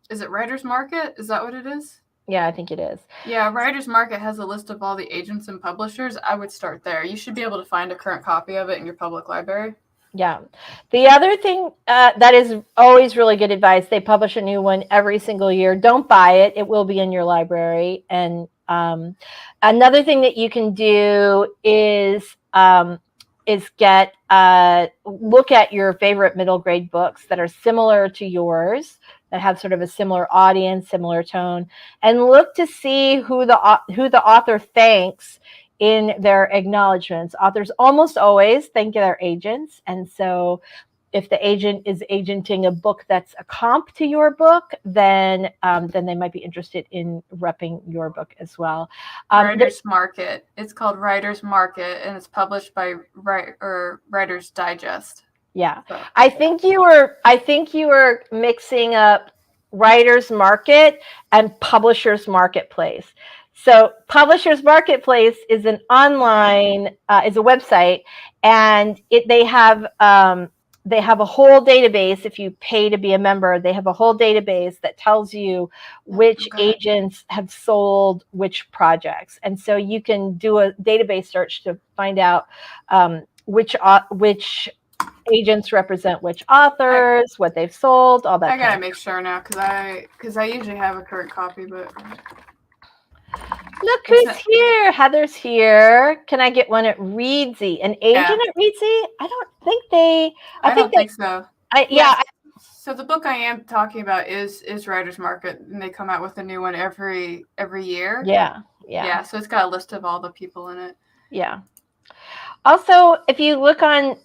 is it Writer's Market? Is that what it is? Yeah, I think it is. Yeah, Writer's Market has a list of all the agents and publishers. I would start there. You should be able to find a current copy of it in your public library. Yeah. The other thing that is always really good advice, they publish a new one every single year. Don't buy it. It will be in your library. And another thing that you can do is get look at your favorite middle grade books that are similar to yours, that have sort of a similar audience, similar tone, and look to see who the author thanks in their acknowledgments. Authors almost always thank their agents, and so if the agent is agenting a book that's a comp to your book, then they might be interested in repping your book as well. Writer's Market. It's called Writer's Market, and it's published by Writer's Digest. Yeah, so, I think you were mixing up Writer's Market and Publisher's Marketplace. So Publisher's Marketplace is an online is a website, and they have a whole database. If you pay to be a member, they have a whole database that tells you which agents have sold which projects, and so you can do a database search to find out which agents represent which authors, what they've sold, all that. I gotta make sure now, because I usually have a current copy, but look who's here. Heather's here. Can I get one at Reedsy? An agent at Reedsy? I don't think they. I don't think so. Yeah. So the book I am talking about is Writer's Market, and they come out with a new one every year. Yeah. So it's got a list of all the people in it. Yeah. Also, if you look on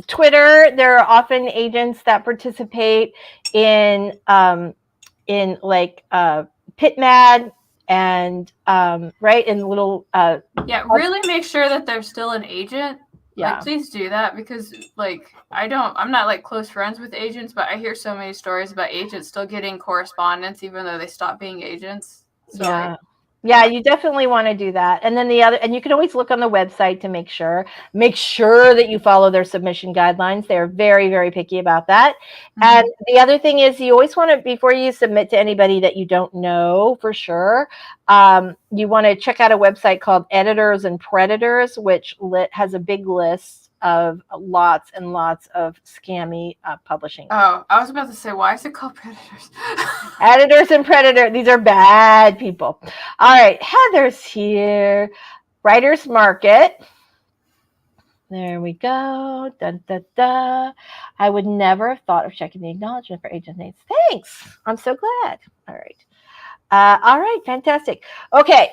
Twitter, there are often agents that participate in like PitMad and right in little really make sure that they're still an agent. Yeah. Like, please do that, because like I'm not like close friends with agents, but I hear so many stories about agents still getting correspondence even though they stopped being agents. So Yeah, you definitely want to do that. And then and you can always look on the website to make sure that you follow their submission guidelines. They're very, very picky about that. Mm-hmm. And the other thing is, you always want to, before you submit to anybody that you don't know for sure, you want to check out a website called Editors and Predators, which has a big list of lots and lots of scammy publishing. Oh, I was about to say, why is it called Predators? Editors and Predators. These are bad people. All right, Heather's here. Writer's Market. There we go. Dun, dun, dun. I would never have thought of checking the acknowledgement for agent names. Thanks. I'm so glad. All right, fantastic. Okay.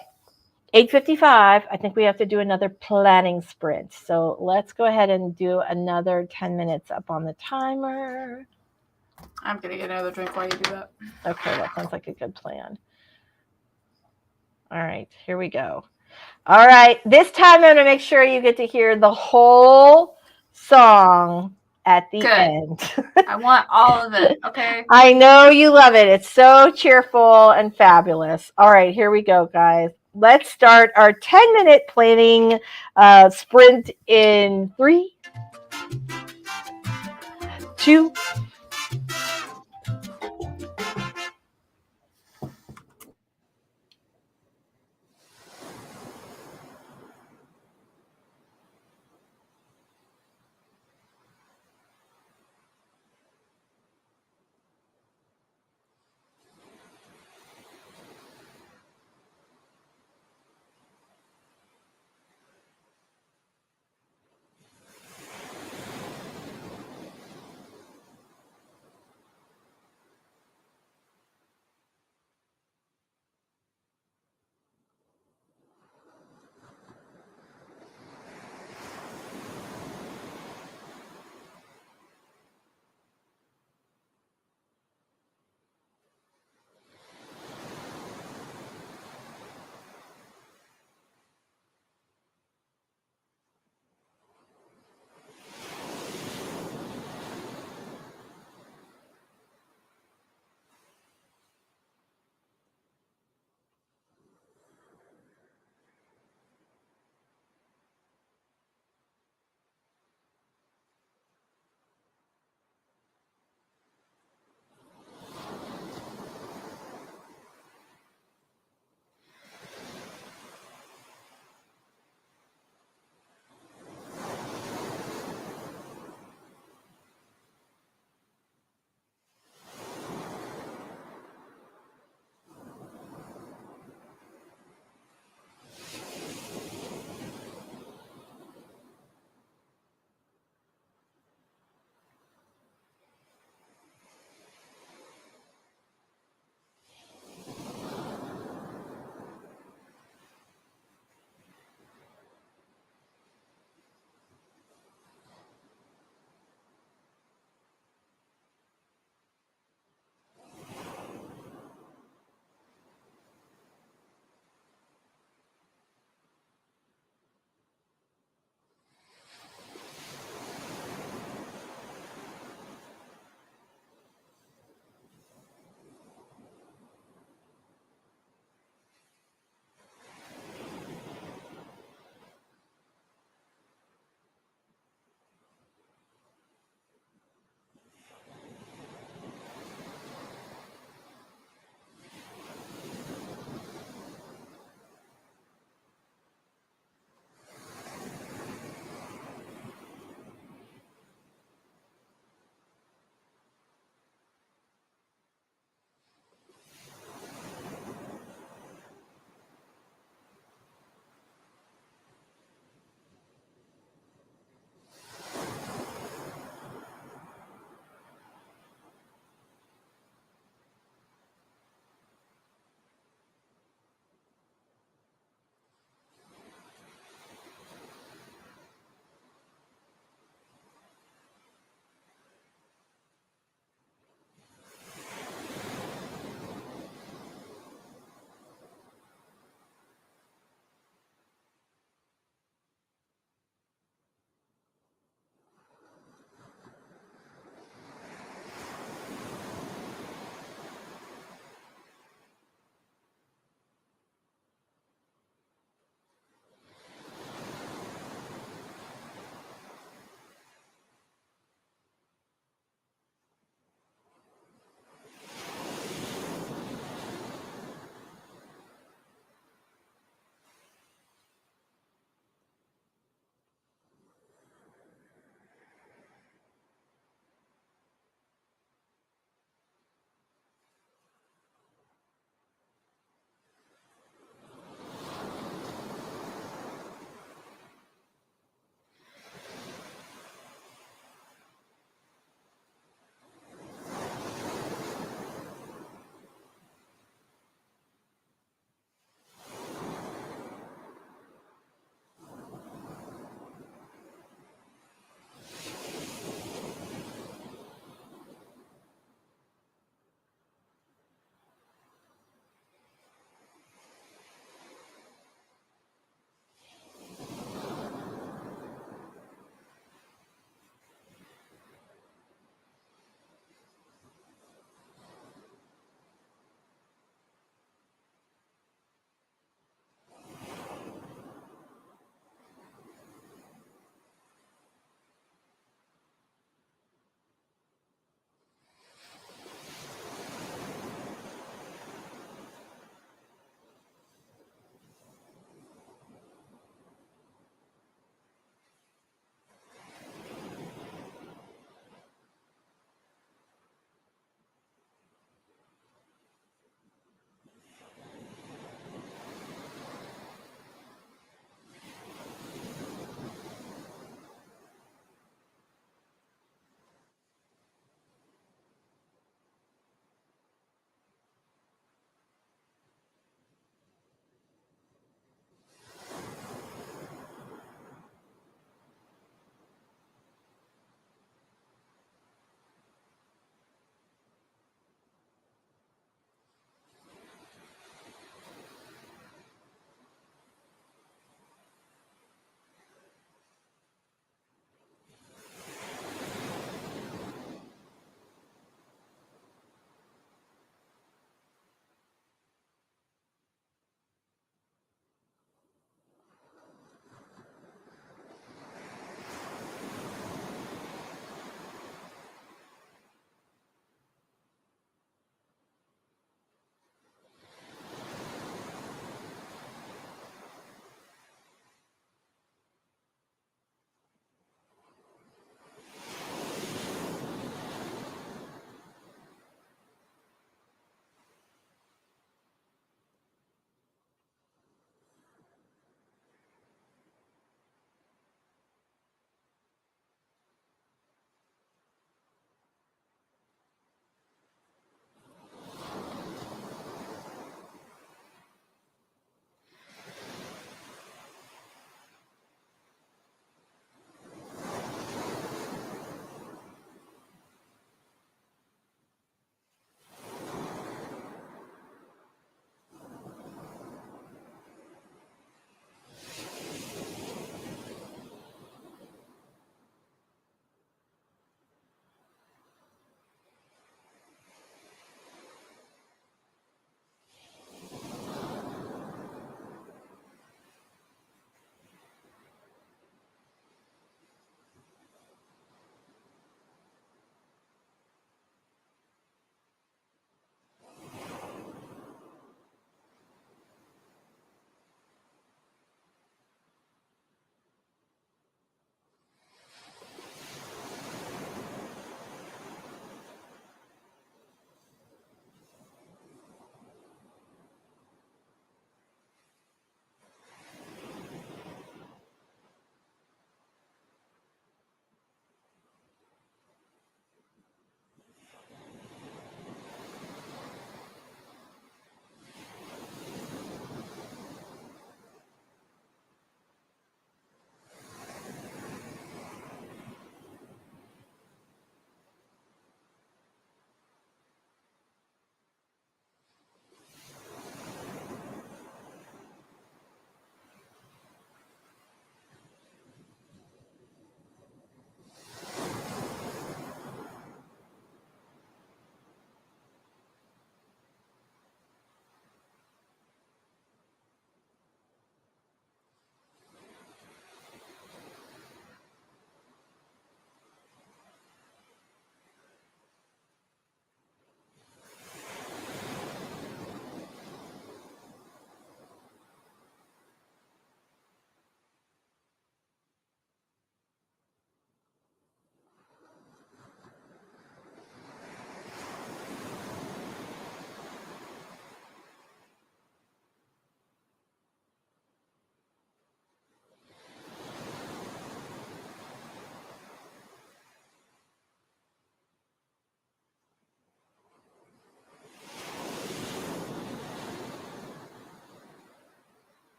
8:55, I think we have to do another planning sprint. So let's go ahead and do another 10 minutes up on the timer. I'm going to get another drink while you do that. Okay, that sounds like a good plan. All right, here we go. All right, this time I'm going to make sure you get to hear the whole song at the Good. end. I want all of it. Okay. I know you love it. It's so cheerful and fabulous. All right, here we go, guys. Let's start our 10-minute planning sprint in 3, 2.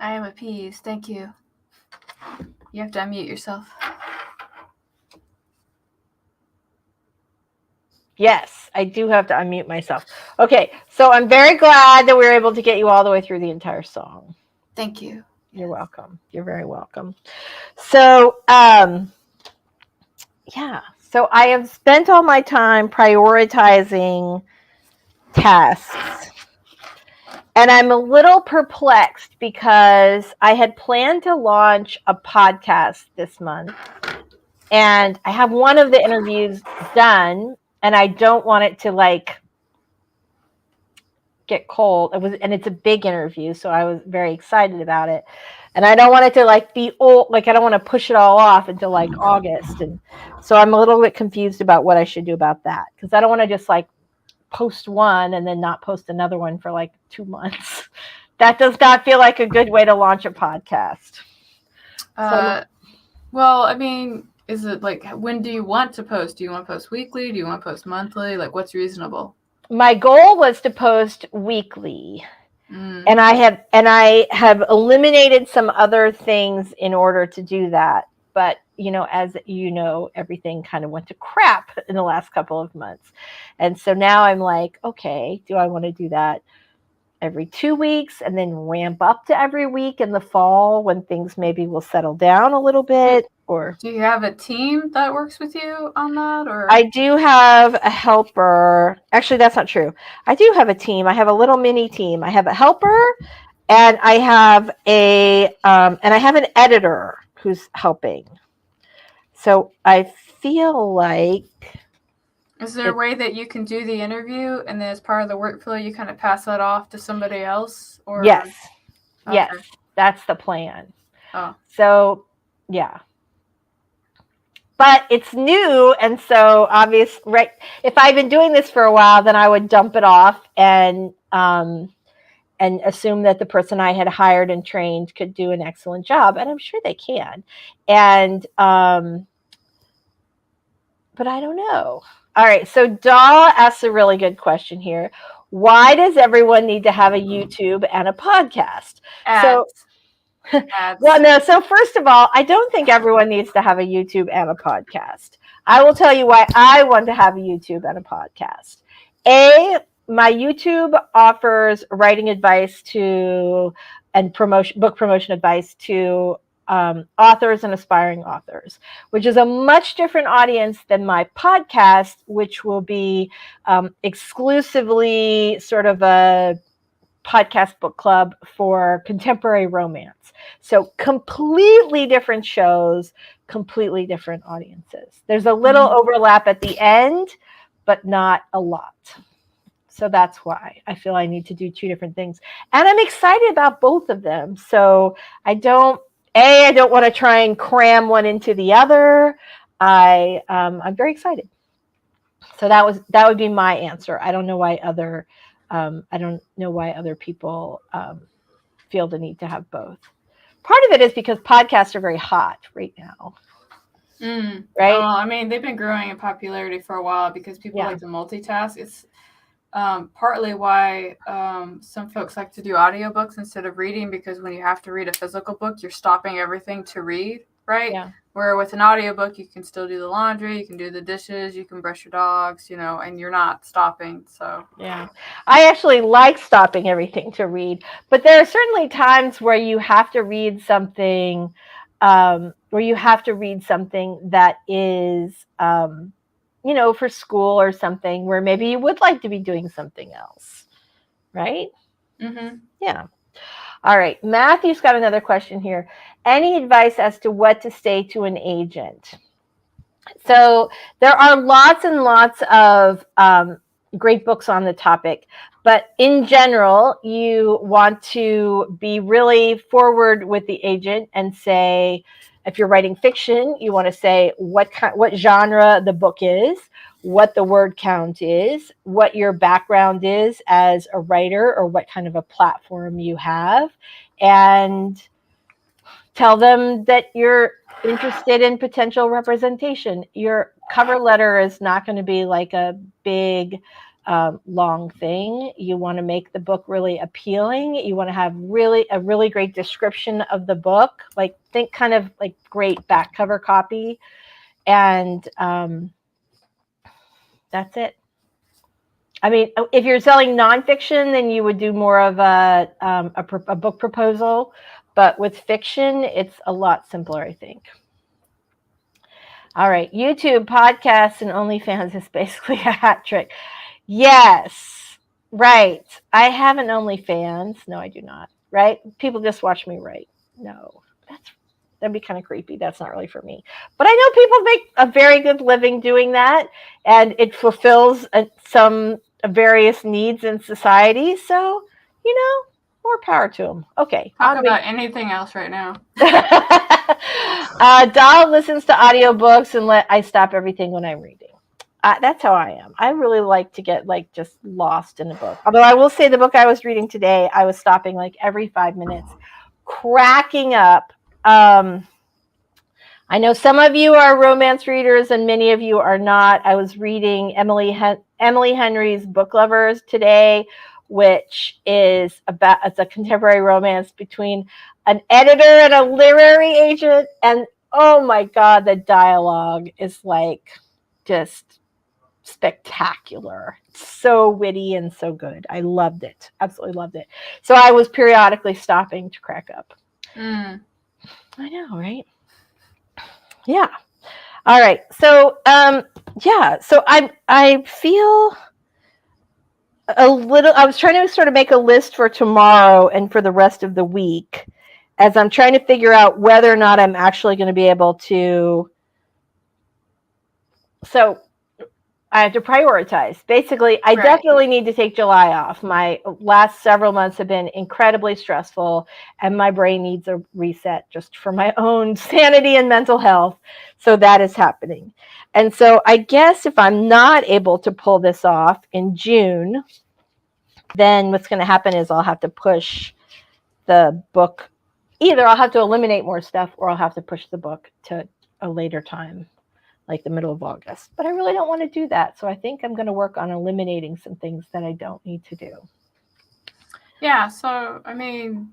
I am appeased. Thank you. You have to unmute yourself. Yes, I do have to unmute myself. Okay, so I'm very glad that we were able to get you all the way through the entire song. Thank you. You're welcome. You're very welcome. So, yeah. So I have spent all my time prioritizing tasks. And I'm a little perplexed because I had planned to launch a podcast this month. And I have one of the interviews done, and I don't want it to like get cold. And it's a big interview, so I was very excited about it. And I don't want it to like be old, like I don't want to push it all off until like August. And so I'm a little bit confused about what I should do about that, because I don't want to just like post one and then not post another one for like 2 months. That does not feel like a good way to launch a podcast. Well, I mean, is it like, when do you want to post? Do you want to post weekly? Do you want to post monthly? Like, what's reasonable? My goal was to post weekly. And I have eliminated some other things in order to do that. But, as you know, everything kind of went to crap in the last couple of months. And so now I'm like, okay, do I want to do that every 2 weeks and then ramp up to every week in the fall when things maybe will settle down a little bit? Or do you have a team that works with you on that? Or I do have a helper. Actually, that's not true. I do have a team. I have a little mini team. I have a helper, and I have an editor who's helping. So I feel like. Is there a way that you can do the interview and then as part of the workflow you kind of pass that off to somebody else? Or Yes. Okay. Yes, that's the plan. Oh. So, yeah. But it's new, and so obvious, right? If I've been doing this for a while, then I would dump it off and assume that the person I had hired and trained could do an excellent job, and I'm sure they can. And but I don't know. All right, so Daw asks a really good question here. Why does everyone need to have a YouTube and a podcast? Ads. Well, no. So first of all, I don't think everyone needs to have a YouTube and a podcast. I will tell you why I want to have a YouTube and a podcast. My YouTube offers writing advice and book promotion advice to authors and aspiring authors, which is a much different audience than my podcast, which will be exclusively sort of a podcast book club for contemporary romance. So completely different shows, completely different audiences. There's a little overlap at the end, but not a lot. So that's why I feel I need to do 2 different things. And I'm excited about both of them. So I don't want to try and cram one into the other. I'm very excited. So that would be my answer. I don't know why other people feel the need to have both. Part of it is because podcasts are very hot right now. Right? Well, I mean, they've been growing in popularity for a while because people like to multitask. It's partly why some folks like to do audiobooks instead of reading, because when you have to read a physical book, you're stopping everything to read, right? Yeah. Where with an audiobook, you can still do the laundry, you can do the dishes, you can brush your dogs, and you're not stopping. So yeah, I actually like stopping everything to read, but there are certainly times where you have to read something, that is, for school or something where maybe you would like to be doing something else, right? Yeah. All right. Matthew's got another question here. Any advice as to what to say to an agent? So there are lots and lots of great books on the topic, but in general, you want to be really forward with the agent and say, if you're writing fiction, you want to say what genre the book is, what the word count is, what your background is as a writer, or what kind of a platform you have, and tell them that you're interested in potential representation. Your cover letter is not going to be like a big long thing. You want to make the book really appealing. You want to have a really great description of the book. Like think kind of like great back cover copy, and that's it. I mean, if you're selling nonfiction, then you would do more of a book proposal. But with fiction, it's a lot simpler, I think. All right, YouTube, podcasts, and OnlyFans is basically a hat trick. Yes, right. I have an OnlyFans. No, I do not. Right? People just watch me write. No, that'd be kind of creepy. That's not really for me. But I know people make a very good living doing that, and it fulfills some various needs in society. So, more power to them. Okay. Talk about anything else right now. Doll listens to audiobooks and I stop everything when I'm reading. That's how I am. I really like to get just lost in a book. Although I will say the book I was reading today, I was stopping every 5 minutes, cracking up. I know some of you are romance readers and many of you are not. I was reading Emily Henry's Book Lovers today, which is it's a contemporary romance between an editor and a literary agent. And oh my God, the dialogue is just spectacular. So witty and so good. I loved it. Absolutely loved it. So I was periodically stopping to crack up. I know, right? Yeah. All right. So, so I feel a little, I was trying to sort of make a list for tomorrow and for the rest of the week as I'm trying to figure out whether or not I'm actually going to be able to. So I have to prioritize. Basically, I definitely need to take July off. My last several months have been incredibly stressful, and my brain needs a reset just for my own sanity and mental health. So that is happening. And so I guess if I'm not able to pull this off in June, then what's going to happen is I'll have to push the book. Either I'll have to eliminate more stuff or I'll have to push the book to a later time, like the middle of August. But I really don't want to do that. So I think I'm going to work on eliminating some things that I don't need to do. Yeah. So, I mean,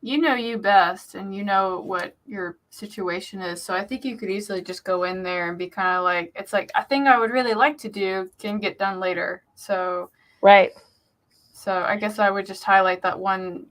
you know you best and you know what your situation is. So I think you could easily just go in there and be kind of like, it's like a thing I would really like to do can get done later. So, right. So I guess I would just highlight that one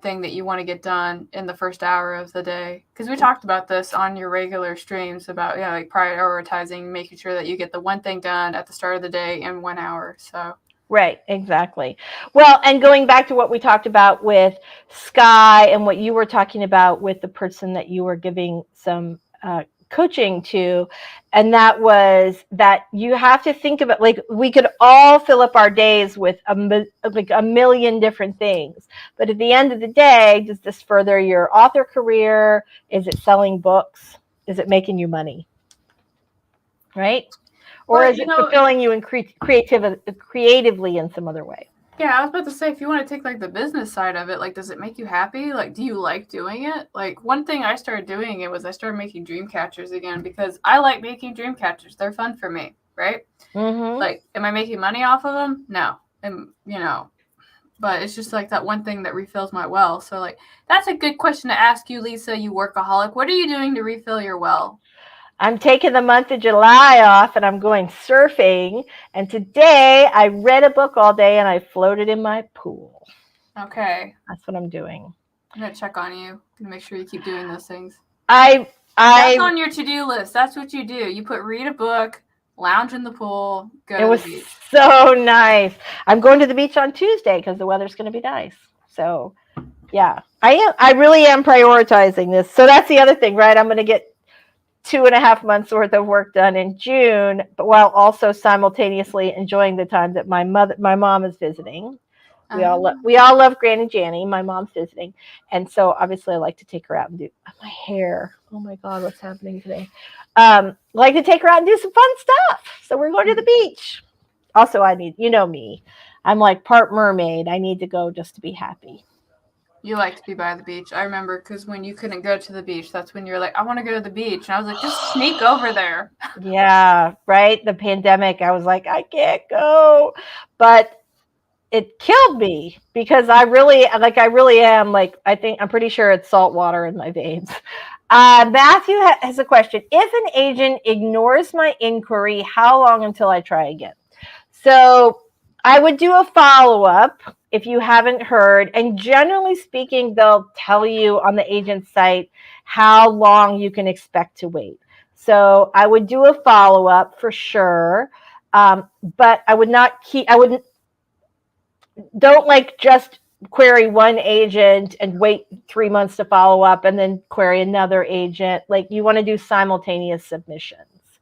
thing that you want to get done in the first hour of the day. Because we talked about this on your regular streams about, like prioritizing, making sure that you get the one thing done at the start of the day in 1 hour. So. Right, exactly. Well, and going back to what we talked about with Sky and what you were talking about with the person that you were giving some coaching to, and that was that you have to think about, we could all fill up our days with a million different things, but at the end of the day, does this further your author career? Is it selling books? Is it making you money? Right? Or is it fulfilling you in creatively in some other way? Yeah, I was about to say, if you want to take the business side of it, does it make you happy? Do you like doing it? One thing I started doing was I started making dream catchers again because I like making dream catchers. They're fun for me, right? Mm-hmm. Am I making money off of them? No. And, but it's just that one thing that refills my well. So that's a good question to ask you, Lisa, you workaholic. What are you doing to refill your well? I'm taking the month of July off and I'm going surfing. And today I read a book all day and I floated in my pool. Okay. That's what I'm doing. I'm going to check on you. I'm going to make sure you keep doing those things. That's on your to-do list. That's what you do. You read a book, lounge in the pool, go to the beach. It was so nice. I'm going to the beach on Tuesday because the weather's going to be nice. So, yeah, I really am prioritizing this. So that's the other thing, right? I'm going to get 2.5 months worth of work done in June, but while also simultaneously enjoying the time that my mom is visiting. We all love Granny Janny. My mom's visiting, and so obviously I like to take her out and do my hair. Oh my God, what's happening today? Like to take her out and do some fun stuff. So we're going to the beach. Also, I need, me. I'm like part mermaid. I need to go just to be happy. You like to be by the beach. I remember because when you couldn't go to the beach, that's when you're like, I want to go to the beach. And I was like, just sneak over there. Yeah, right. The pandemic, I was like, I can't go. But it killed me because I really am like, I'm pretty sure it's salt water in my veins. Matthew has a question. If an agent ignores my inquiry, how long until I try again? So I would do a follow-up if you haven't heard. And generally speaking, they'll tell you on the agent's site how long you can expect to wait. So I would do a follow-up for sure. But I wouldn't, don't like just query one agent and wait 3 months to follow up and then query another agent. Like, you want to do simultaneous submissions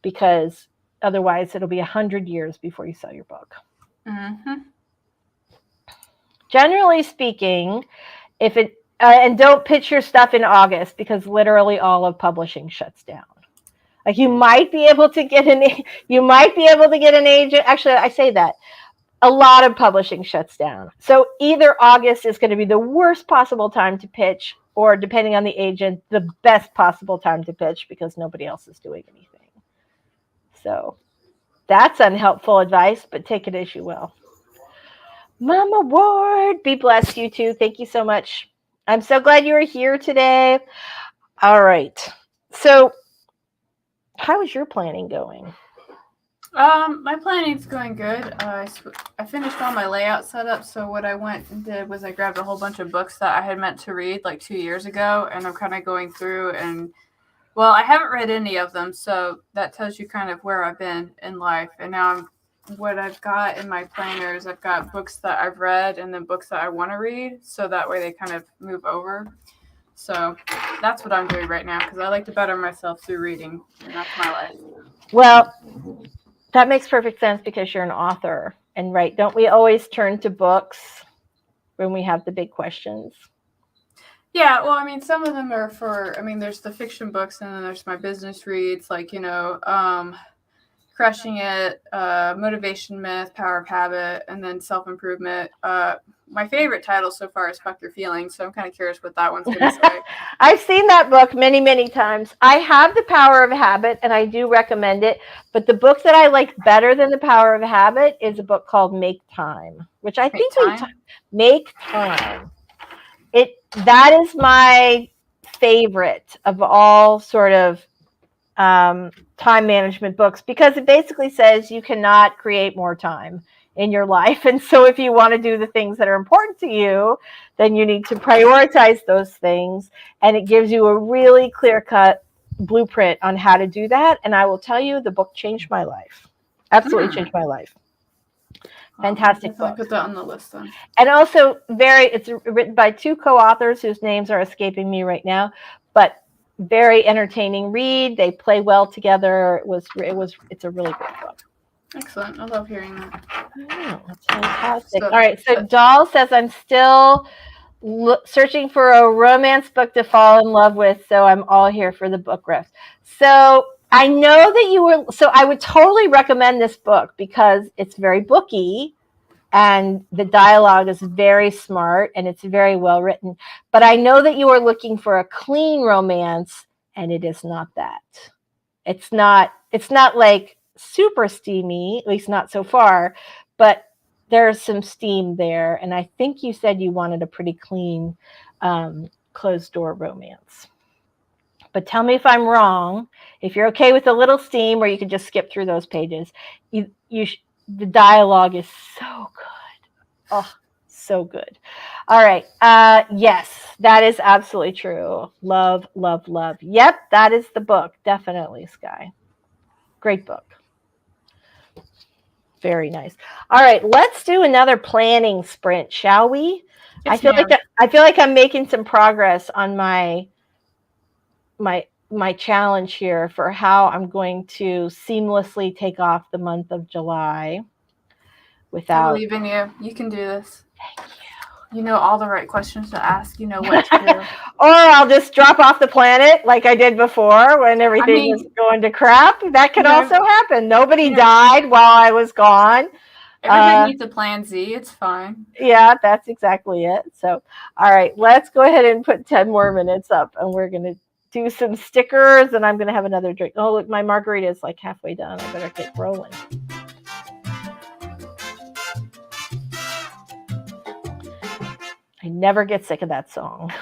because otherwise it'll be 100 years before you sell your book. Mm-hmm. Generally speaking, and don't pitch your stuff in August because literally all of publishing shuts down. Like, you might be able to get an agent. Actually, I say that. A lot of publishing shuts down. So either August is going to be the worst possible time to pitch, or depending on the agent, the best possible time to pitch because nobody else is doing anything. So that's unhelpful advice, but take it as you will. Mama Ward, be blessed, you too. Thank you so much. I'm so glad you were here today. All right. So how is your planning going? My planning's going good. I finished all my layout setup, so what I went and did was I grabbed a whole bunch of books that I had meant to read like 2 years ago, and I'm kind of going through and, well, I haven't read any of them, so that tells you kind of where I've been in life. And now what I've got in my planners, I've got books that I've read and then books that I want to read, so that way they kind of move over. So that's what I'm doing right now because I like to better myself through reading, and that's my life. Well, that makes perfect sense because you're an author. And right, don't we always turn to books when we have the big questions? Yeah, well, I mean, some of them are there's the fiction books and then there's my business reads, like, Crushing It, Motivation Myth, Power of Habit, and then Self-Improvement. My favorite title so far is Fuck Your Feelings, so I'm kind of curious what that one's going to say. I've seen that book many, many times. I have The Power of Habit, and I do recommend it. But the book that I like better than The Power of Habit is a book called Make Time, which I think Make Time. That is my favorite of all sort of time management books because it basically says you cannot create more time in your life. And so if you want to do the things that are important to you, then you need to prioritize those things. And it gives you a really clear-cut blueprint on how to do that. And I will tell you, the book changed my life. Absolutely changed my life. Fantastic book. Put that on the list then. And also it's written by 2 co-authors whose names are escaping me right now, but very entertaining read. They play well together. It's a really great book. Excellent. I love hearing that. Oh, that's fantastic. All right. So Doll says, I'm still searching for a romance book to fall in love with. So I'm all here for the book refs. So I know that I would totally recommend this book because it's very booky and the dialogue is very smart and it's very well written. But I know that you are looking for a clean romance, and it is not that. It's not like super steamy, at least not so far, but there's some steam there. And I think you said you wanted a pretty clean closed door romance. But tell me if I'm wrong. If you're okay with a little steam, or you can just skip through those pages. The dialogue is so good. Oh, so good. All right. Yes, that is absolutely true. Love, love, love. Yep, that is the book. Definitely, Sky. Great book. Very nice. All right, let's do another planning sprint, shall we? Yes, I feel like I'm making some progress on my challenge here for how I'm going to seamlessly take off the month of July without. I believe in you. You can do this. Thank you. You know all the right questions to ask. You know what to do. Or I'll just drop off the planet like I did before when everything was going to crap. That could also happen. Nobody died while I was gone. Everybody needs a plan Z. It's fine. Yeah, that's exactly it. So, all right, let's go ahead and put 10 more minutes up, and we're going to do some stickers, and I'm going to have another drink. Oh, look, my margarita is like halfway done. I better get rolling. I never get sick of that song.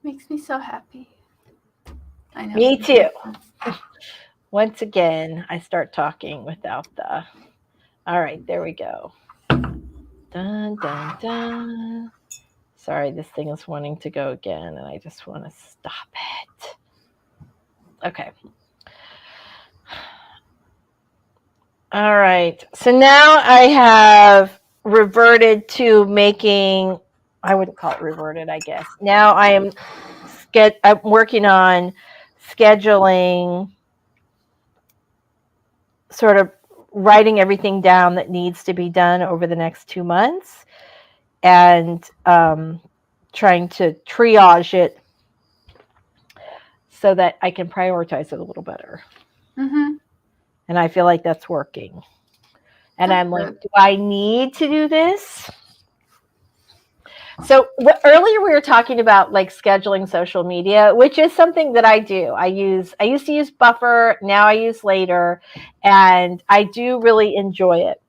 Makes me so happy. I know. Me too. Once again, I start talking without the. All right, there we go. Dun, dun, dun. Sorry, this thing is wanting to go again, and I just want to stop it. Okay. All right. So now I have reverted to making, I wouldn't call it reverted, I guess. Now I'm working on scheduling, sort of writing everything down that needs to be done over the next 2 months, and trying to triage it so that I can prioritize it a little better. Mm-hmm. And I feel like that's working. And That's I'm like, good. do I need to do this? So earlier we were talking about like scheduling social media, which is something that I do. I used to use Buffer, now I use Later, and I do really enjoy it.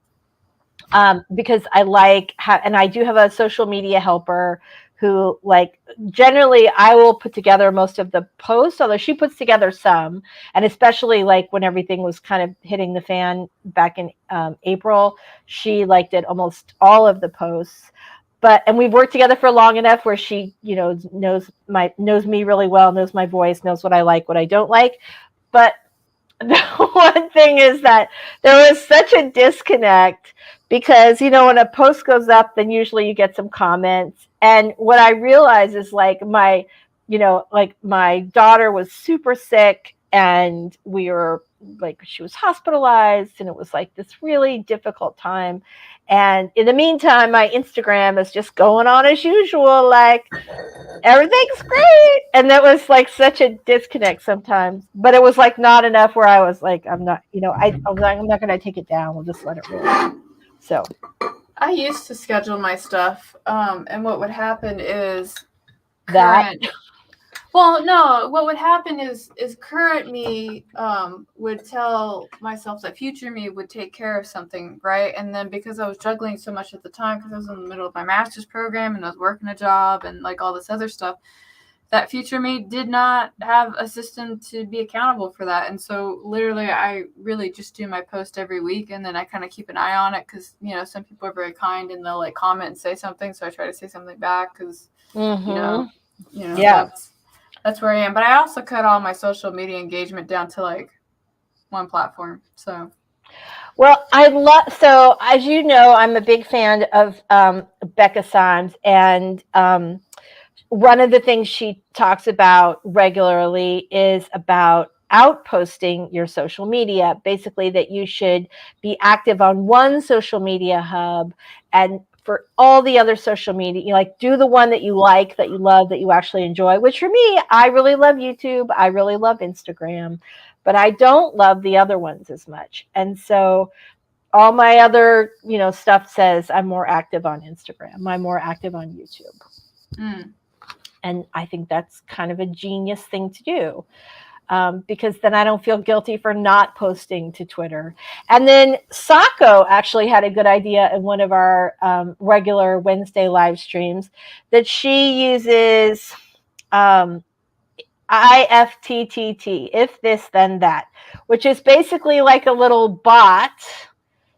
Because I like and I do have a social media helper who, like, generally I will put together most of the posts, although she puts together some, and especially like when everything was kind of hitting the fan back in April, she did almost all of the posts. And we've worked together for long enough where she, knows me really well, knows my voice, knows what I like, what I don't like. But the one thing is that there was such a disconnect because, when a post goes up, then usually you get some comments. And what I realized is my daughter was super sick, and we were she was hospitalized, and it was this really difficult time. And in the meantime, my Instagram is just going on as usual, everything's great. And that was such a disconnect sometimes, but it was not enough where I was I'm not, I was I'm not going to take it down. We'll just let it roll. So I used to schedule my stuff, and what would happen is that. Well, no, what would happen is current me would tell myself that future me would take care of something, right? And then because I was juggling so much at the time, because I was in the middle of my master's program and I was working a job and all this other stuff, that future me did not have a system to be accountable for that. And so literally I really just do my post every week, and then I kind of keep an eye on it because, some people are very kind and they'll comment and say something. So I try to say something back because, yeah. That's where I am. But I also cut all my social media engagement down to one platform. So, well, so as you know, I'm a big fan of Becca Symes, and one of the things she talks about regularly is about outposting your social media. Basically, that you should be active on one social media hub, and for all the other social media, do the one that you like, that you love, that you actually enjoy. Which for me, I really love YouTube. I really love Instagram, but I don't love the other ones as much. And so all my other, stuff says I'm more active on Instagram. I'm more active on YouTube. And I think that's kind of a genius thing to do, because then I don't feel guilty for not posting to Twitter. And then Sako actually had a good idea in one of our regular Wednesday live streams that she uses IFTTT, if this, then that, which is basically like a little bot.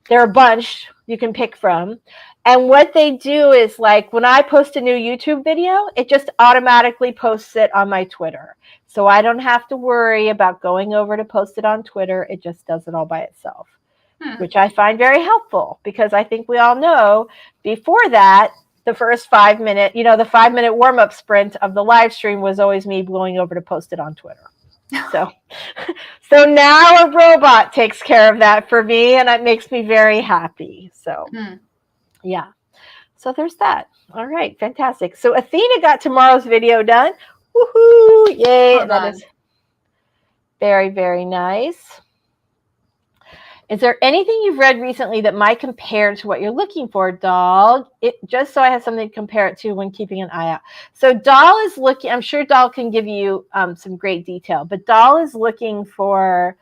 There are a bunch you can pick from. And what they do is when I post a new YouTube video, it just automatically posts it on my Twitter. So I don't have to worry about going over to post it on Twitter. It just does it all by itself, which I find very helpful, because I think we all know before that, the first 5 minute, the 5-minute warm-up sprint of the live stream was always me going over to post it on Twitter. So now a robot takes care of that for me, and it makes me very happy. So, yeah. So there's that. All right, fantastic. So Athena got tomorrow's video done. Woohoo! Yay! Well that done. is very, very nice. Is there anything you've read recently that might compare to what you're looking for, Doll? Just so I have something to compare it to when keeping an eye out. So Doll is looking, I'm sure Doll can give you some great detail, but Doll is looking for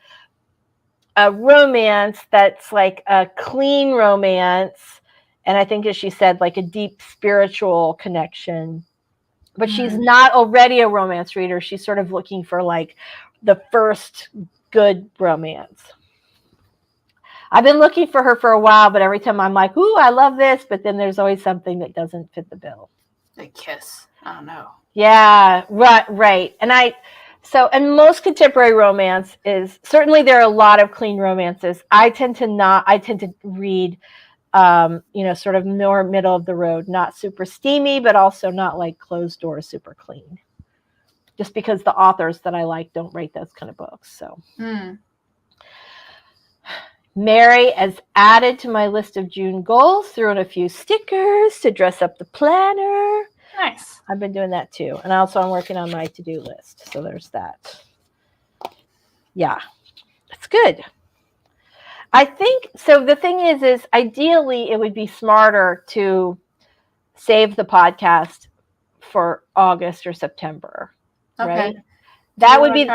a romance that's a clean romance. And I think, as she said, a deep spiritual connection. but she's not already a romance reader. She's sort of looking for like the first good romance. I've been looking for her for a while, but every time I'm like, ooh, I love this, but then there's always something that doesn't fit the bill. They kiss. I don't know. Yeah, right. And most contemporary romance is, certainly there are a lot of clean romances. I tend to read, sort of more middle of the road, not super steamy, but also not like closed door, super clean. Just because the authors that I like don't write those kind of books. So. Mary has added to my list of June goals, threw in a few stickers to dress up the planner. Nice. I've been doing that too. And also I'm working on my to-do list. So there's that. Yeah, it's good. I think, so the thing is ideally it would be smarter to save the podcast for August or September. Okay. Right? That would be...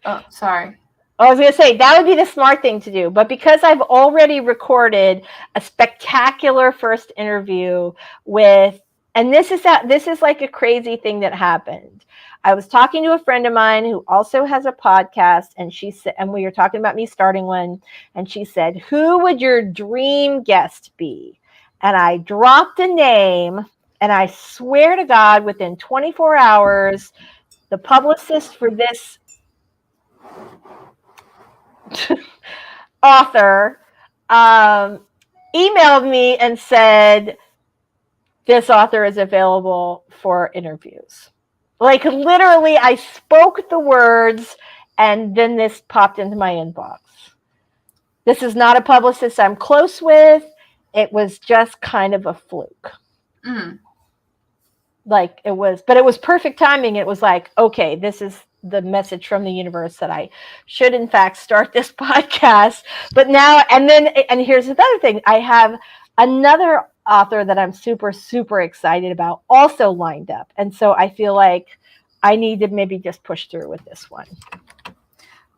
Oh, sorry. I was going to say, that would be the smart thing to do. But because I've already recorded a spectacular first interview with, and this is like a crazy thing that happened. I was talking to a friend of mine who also has a podcast, and she said, and we were talking about me starting one, and she said, who would your dream guest be? And I dropped a name, and I swear to God, within 24 hours, the publicist for this author emailed me and said, this author is available for interviews. Like literally, I spoke the words and then this popped into my inbox. This is not a publicist I'm close with. It was just kind of a fluke. Like it was, but it was perfect timing. It was like, okay, this is the message from the universe that I should in fact start this podcast. But now, and here's another thing. I have another author that I'm super, super excited about also lined up. And so I feel like I need to maybe just push through with this one.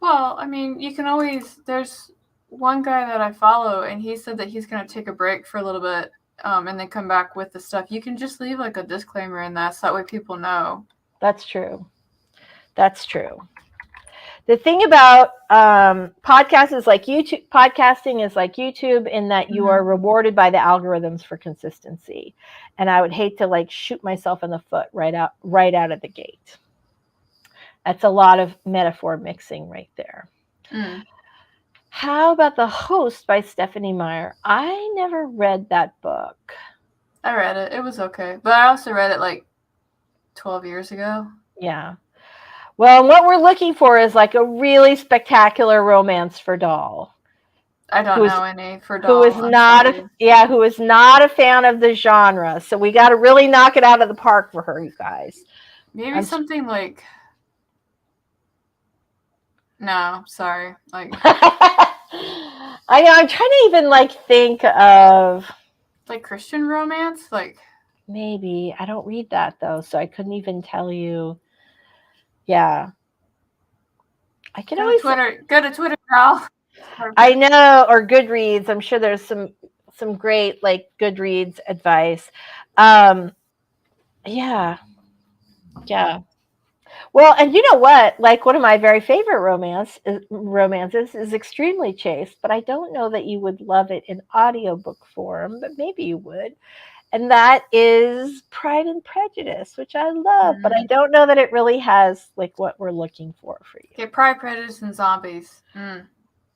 Well, I mean, you can always, there's one guy that I follow and he said that he's going to take a break for a little bit and then come back with the stuff. You can just leave like a disclaimer in that so that way people know. That's true. That's true. The thing about podcasting is like YouTube in that you are rewarded by the algorithms for consistency. And I would hate to like shoot myself in the foot right out of the gate. That's a lot of metaphor mixing right there. How about The Host by Stephanie Meyer? I never read that book. I read it. It was okay. But I also read it like 12 years ago. Yeah. Well, what we're looking for is like a really spectacular romance for doll. I don't know any for doll. Who is not a fan of the genre. So we got to really knock it out of the park for her, you guys. Maybe something like... No, sorry. Like I know, I'm trying to even like think of like Christian romance, like maybe. I don't read that though, so I couldn't even tell you. Yeah. I can always go to Twitter, girl. I know, or Goodreads. I'm sure there's some great like Goodreads advice. Yeah. Well, and you know what? Like one of my very favorite romances is Extremely Chaste, but I don't know that you would love it in audiobook form, but maybe you would. And that is Pride and Prejudice, which I love, but I don't know that it really has like what we're looking for you. Okay, Pride, Prejudice, and Zombies.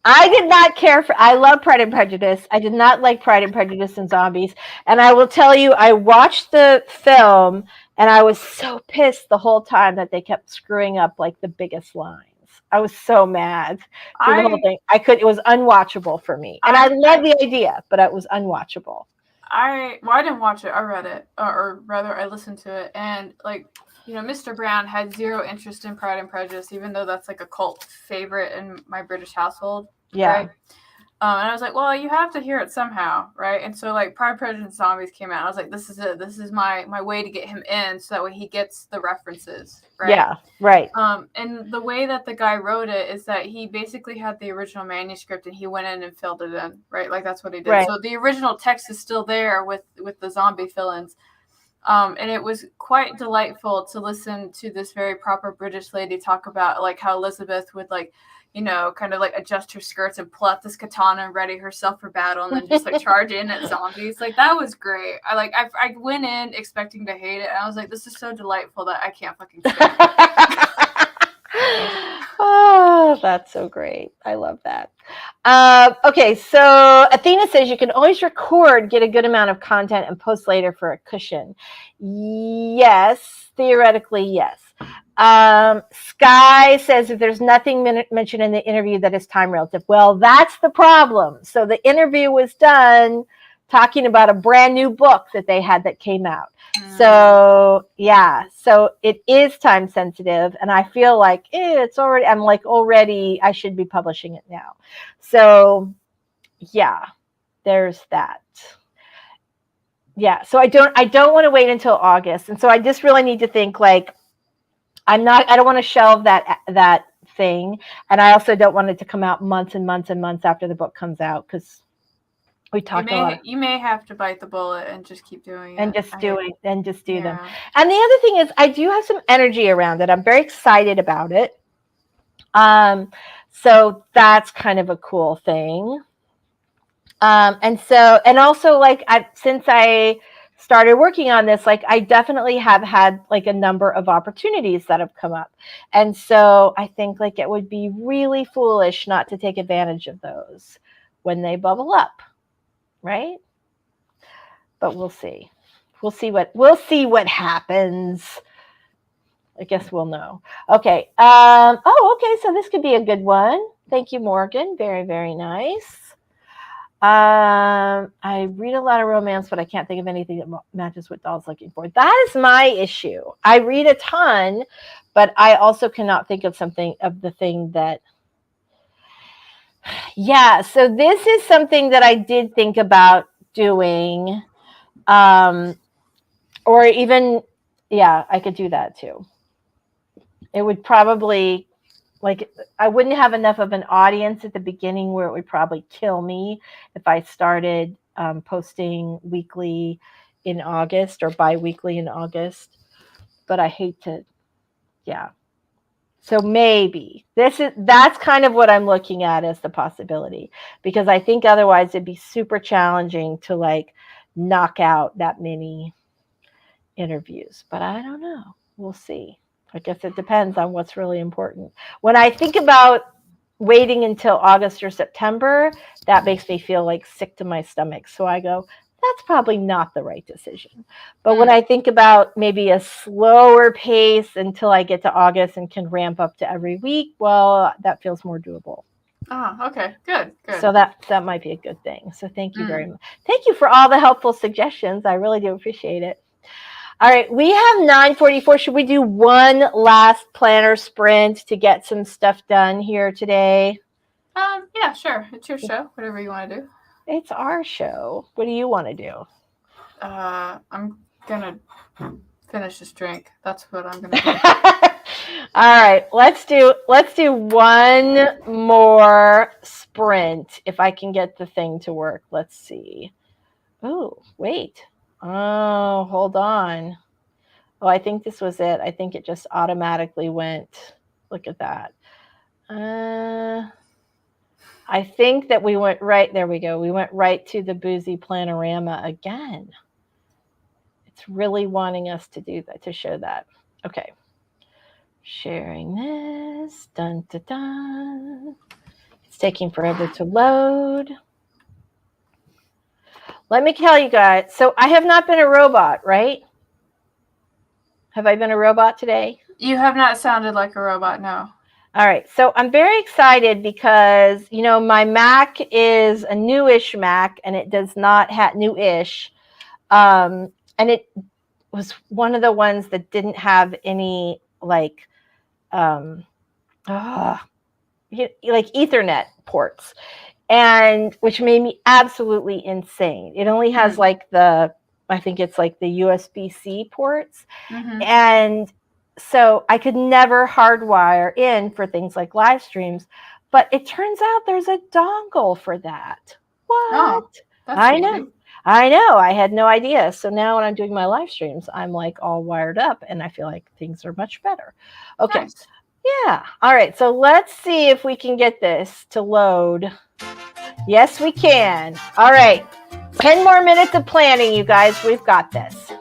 I did not care for... I love Pride and Prejudice. I did not like Pride and Prejudice and Zombies. And I will tell you, I watched the film and I was so pissed the whole time that they kept screwing up like the biggest lines. I was so mad through the whole thing. It was unwatchable for me. And I love the idea, but it was unwatchable. I didn't watch it. I read it, or rather, I listened to it, and like, you know, Mr. Brown had zero interest in Pride and Prejudice, even though that's like a cult favorite in my British household. Yeah. Right? And I was like, well, you have to hear it somehow, right? And so like Pride, Prejudice, and Zombies came out. I was like, this is it. This is my way to get him in, so that way he gets the references, right? Yeah, right. And the way that the guy wrote it is that he basically had the original manuscript and he went in and filled it in, right? Like that's what he did. Right. So the original text is still there with the zombie fill-ins. And it was quite delightful to listen to this very proper British lady talk about like how Elizabeth would like, kind of like adjust her skirts and pull out this katana and ready herself for battle and then just like charge in at zombies. Like that was great. I went in expecting to hate it and I was like, this is so delightful that I can't fucking stand it. Oh, that's so great. I love that. Okay, so Athena says you can always record, get a good amount of content, and post later for a cushion. Yes, theoretically, yes. Sky says if there's nothing mentioned in the interview that is time relative. Well, that's the problem. So the interview was done talking about a brand new book that they had that came out. So yeah, so it is time sensitive, and I feel like it's already. I'm like already. I should be publishing it now. So yeah, there's that. Yeah, so I don't want to wait until August, and so I just really need to think like I don't want to shelve that thing, and I also don't want it to come out months and months and months after the book comes out because. We talked a lot. You may have to bite the bullet and just keep doing it. And just do them. And the other thing is I do have some energy around it. I'm very excited about it. So that's kind of a cool thing. And also like since I started working on this, like I definitely have had like a number of opportunities that have come up. And so I think like it would be really foolish not to take advantage of those when they bubble up. Right? But we'll see. We'll see what happens. I guess we'll know. Okay. Okay. So this could be a good one. Thank you, Morgan. Very, very nice. I read a lot of romance, but I can't think of anything that matches what Doll's looking for. That is my issue. I read a ton, but I also cannot think of the thing that. Yeah. So this is something that I did think about doing. Or even, yeah, I could do that too. It would probably, like, I wouldn't have enough of an audience at the beginning where it would probably kill me if I started posting weekly in August or bi-weekly in August. But I hate to, yeah. So maybe that's kind of what I'm looking at as the possibility, because I think otherwise it'd be super challenging to like knock out that many interviews, but I don't know. We'll see. I guess it depends on what's really important. When I think about waiting until August or September, that makes me feel like sick to my stomach. So I go, that's probably not the right decision. But when I think about maybe a slower pace until I get to August and can ramp up to every week, well, that feels more doable. Oh, okay. Good. So that might be a good thing. So thank you very much. Thank you for all the helpful suggestions. I really do appreciate it. All right, we have 9:44. Should we do one last planner sprint to get some stuff done here today? Yeah, sure. It's your show. Whatever you want to do. It's our show. What do you want to do? I'm gonna finish this drink. That's what I'm gonna do. All right, let's do one more sprint if I can get the thing to work. Let's see. Oh, wait. Oh, hold on. Oh, I think this was it. I think it just automatically went. Look at that. I think that we went right. There we go. We went right to the Boozy Planner-o-Rama again. It's really wanting us to do that, to show that. Okay. Sharing this. Dun, dun, dun. It's taking forever to load. Let me tell you guys. So I have not been a robot, right? Have I been a robot today? You have not sounded like a robot, no. All right. So I'm very excited because, my Mac is a newish Mac and it does not have newish. And it was one of the ones that didn't have any like Ethernet ports, and which made me absolutely insane. It only has I think it's like the USB-C ports. Mm-hmm. And so I could never hardwire in for things like live streams, but it turns out there's a dongle for that. What? Oh, that's I easy. know. I know. I had no idea. So now when I'm doing my live streams, I'm like all wired up and I feel like things are much better. Okay. Nice. Yeah. All right. So let's see if we can get this to load. Yes, we can. All right. 10 more minutes of planning, you guys. We've got this.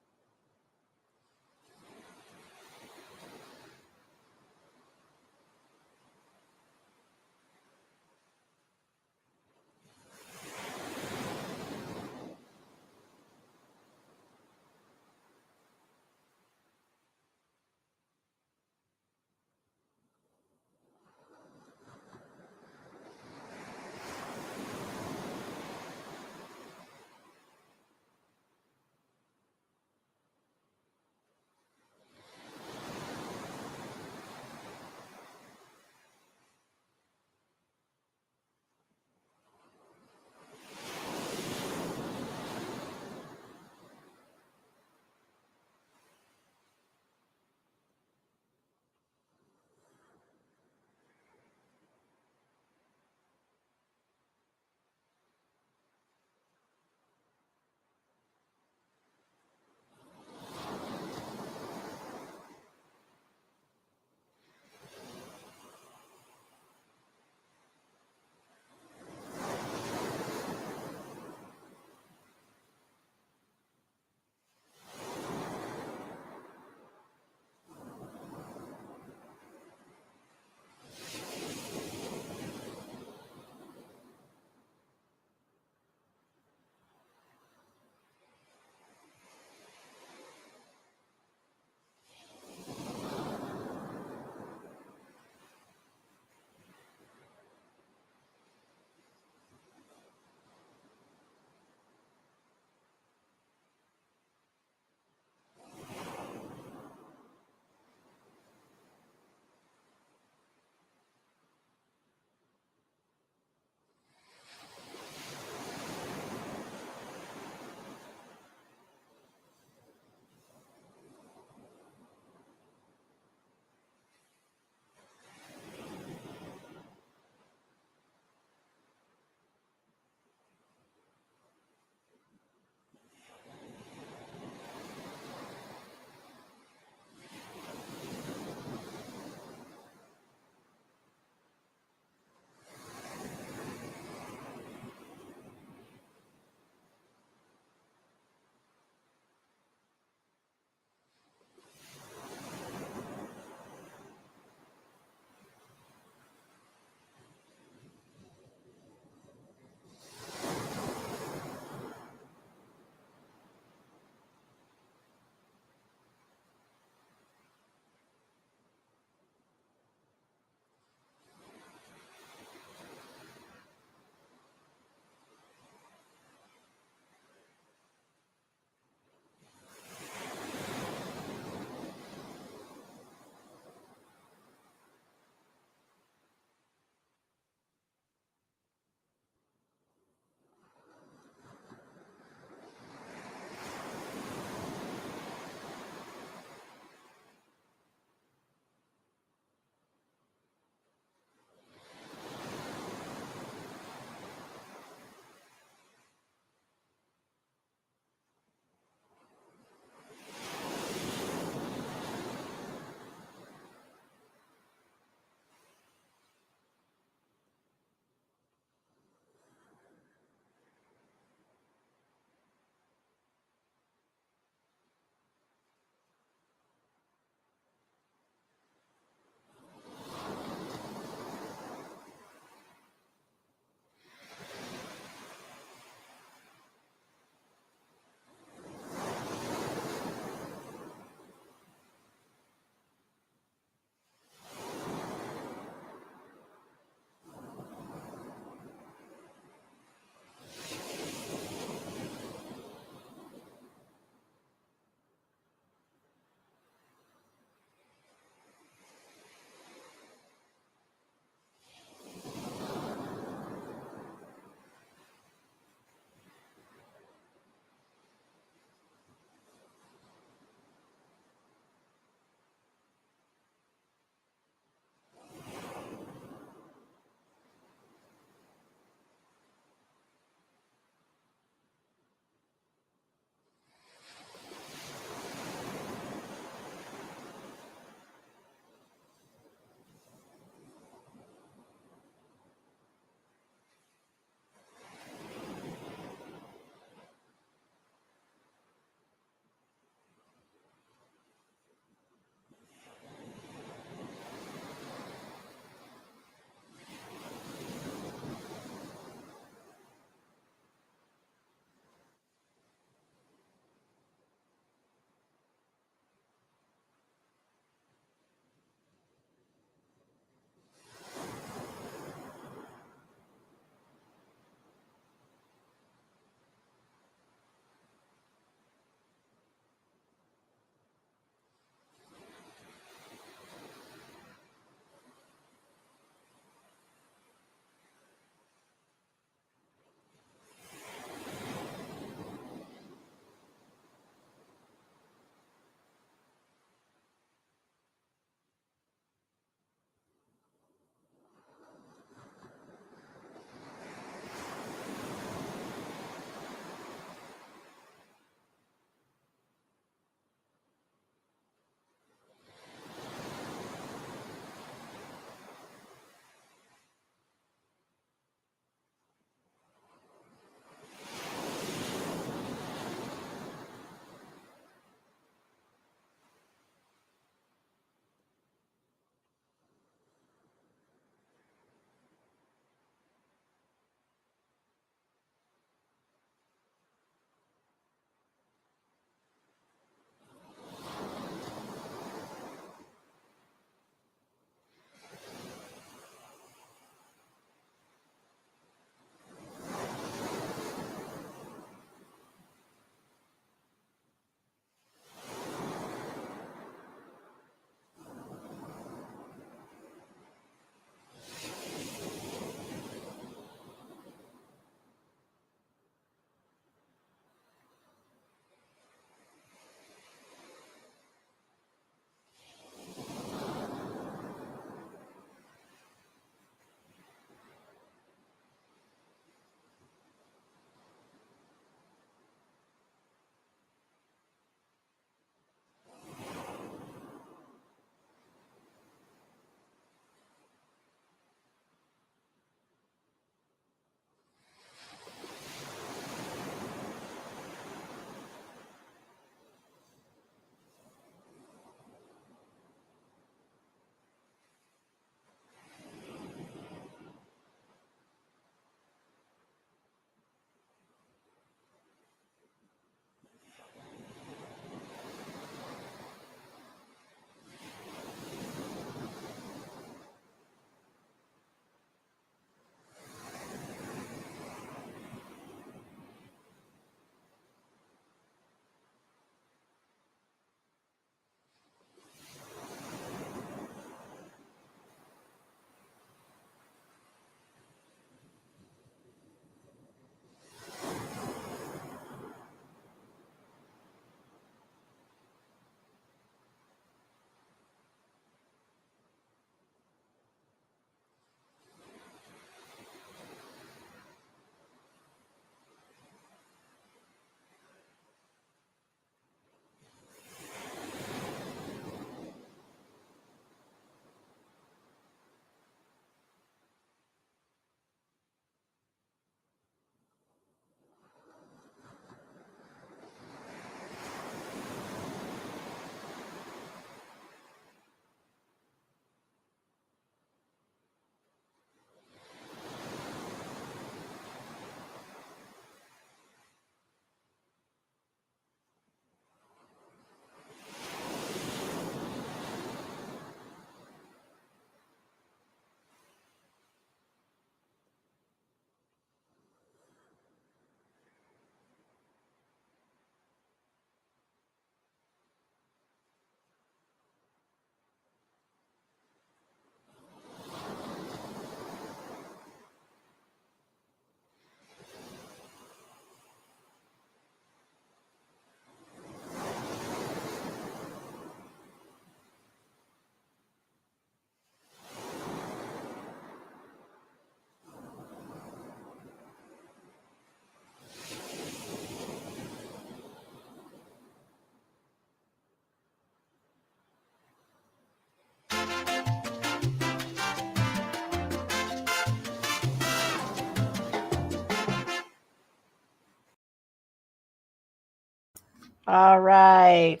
All right.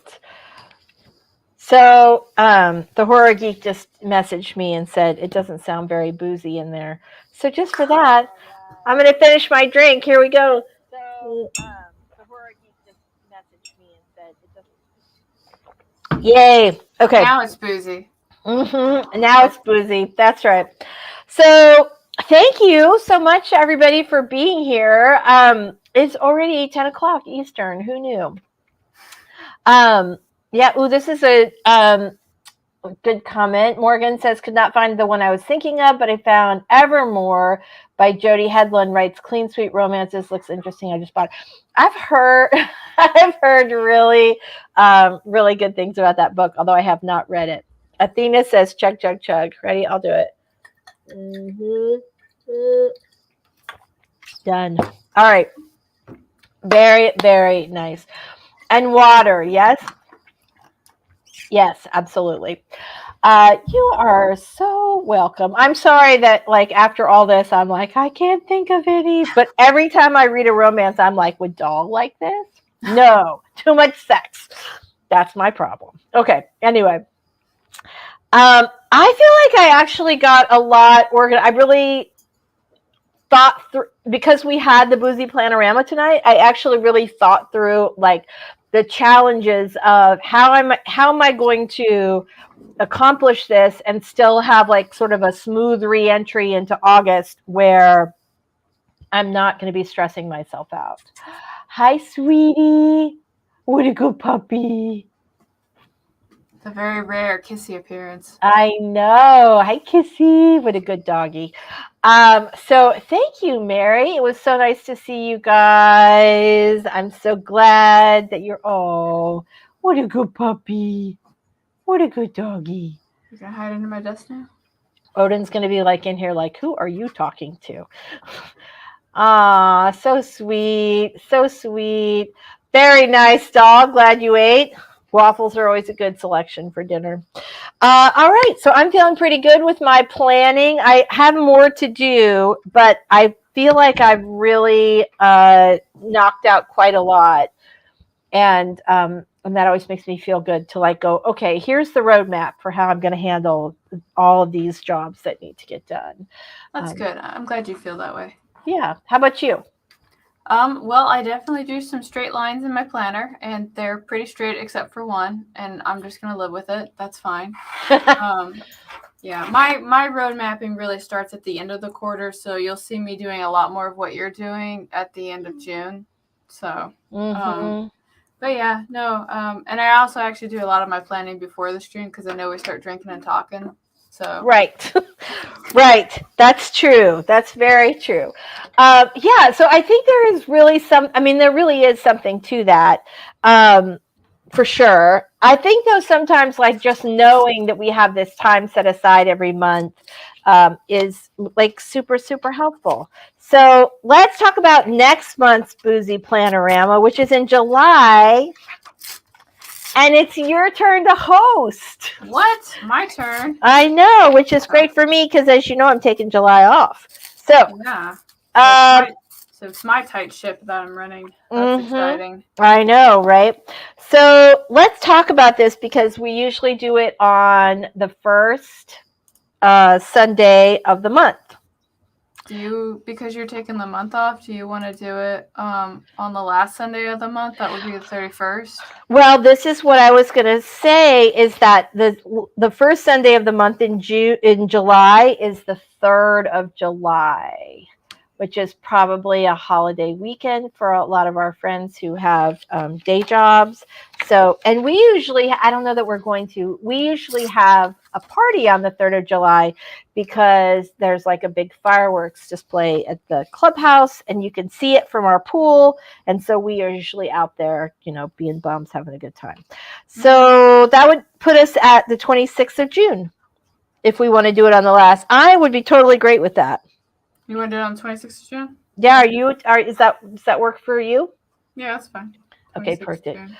So the horror geek just messaged me and said it doesn't sound very boozy in there. So just for that, I'm going to finish my drink. Here we go. So the horror geek just messaged me and said it doesn't. Yay. Okay. Now it's boozy. Now it's boozy. That's right. So thank you so much, everybody, for being here. It's already 10 o'clock Eastern. Who knew? Yeah. Ooh, this is a good comment. Morgan says, could not find the one I was thinking of, but I found Evermore by Jody Headland. Writes clean, sweet romances. Looks interesting. I just bought it. I've heard really, really good things about that book, although I have not read it. Athena says, chug, chug, chug. Ready? I'll do it. Done. All right. Very, very nice. And water, yes? Yes, absolutely. You are so welcome. I'm sorry that, like, after all this, I'm like, I can't think of any. But every time I read a romance, I'm like, would doll like this? No, too much sex. That's my problem. Okay, anyway. I feel like I actually got a lot organized. I really thought through, because we had the Boozy Planner-o-Rama tonight, I actually really thought through, like, the challenges of how am I going to accomplish this and still have, like, sort of a smooth re-entry into August where I'm not going to be stressing myself out. Hi, sweetie. What a good puppy. The very rare Kissy appearance. I know. Hi, Kissy. What a good doggy. So thank you, Mary. It was so nice to see you guys. I'm so glad that you're, oh, what a good puppy. What a good doggy. You gonna hide under my desk now? Odin's going to be like in here like, who are you talking to? Ah, so sweet. So sweet. Very nice, dog. Glad you ate. Waffles are always a good selection for dinner. All right, so I'm feeling pretty good with my planning. I have more to do, but I feel like I've really knocked out quite a lot. And that always makes me feel good to, like, go, okay, here's the roadmap for how I'm going to handle all of these jobs that need to get done. That's good. I'm glad you feel that way. Yeah. How about you? Well, I definitely do some straight lines in my planner, and they're pretty straight except for one, and I'm just going to live with it. That's fine. Yeah, my road mapping really starts at the end of the quarter, so you'll see me doing a lot more of what you're doing at the end of June. So, but yeah, no, and I also actually do a lot of my planning before the stream because I know we start drinking and talking. So right. Right. That's true. That's very true. Yeah. So I think there is really there really is something to that. For sure. I think, though, sometimes, like, just knowing that we have this time set aside every month is, like, super, super helpful. So let's talk about next month's Boozy Planner-o-Rama, which is in July. And it's your turn to host. What? My turn? I know, which is great for me because, as you know, I'm taking July off. So, yeah. So it's my tight ship that I'm running. That's exciting. I know, right? So let's talk about this because we usually do it on the first Sunday of the month. Because you're taking the month off, do you want to do it on the last Sunday of the month? That would be the 31st. Well, this is what I was going to say, is that the first Sunday of the month in July is the 3rd of July, which is probably a holiday weekend for a lot of our friends who have day jobs. So, and we usually, I don't know that we're going to, we usually have a party on the 3rd of July because there's, like, a big fireworks display at the clubhouse and you can see it from our pool. And so we are usually out there, being bums, having a good time. So that would put us at the 26th of June if we want to do it on the last. I would be totally great with that. You want to do it on the 26th of June? Yeah, does that work for you? Yeah, that's fine. Okay, perfect.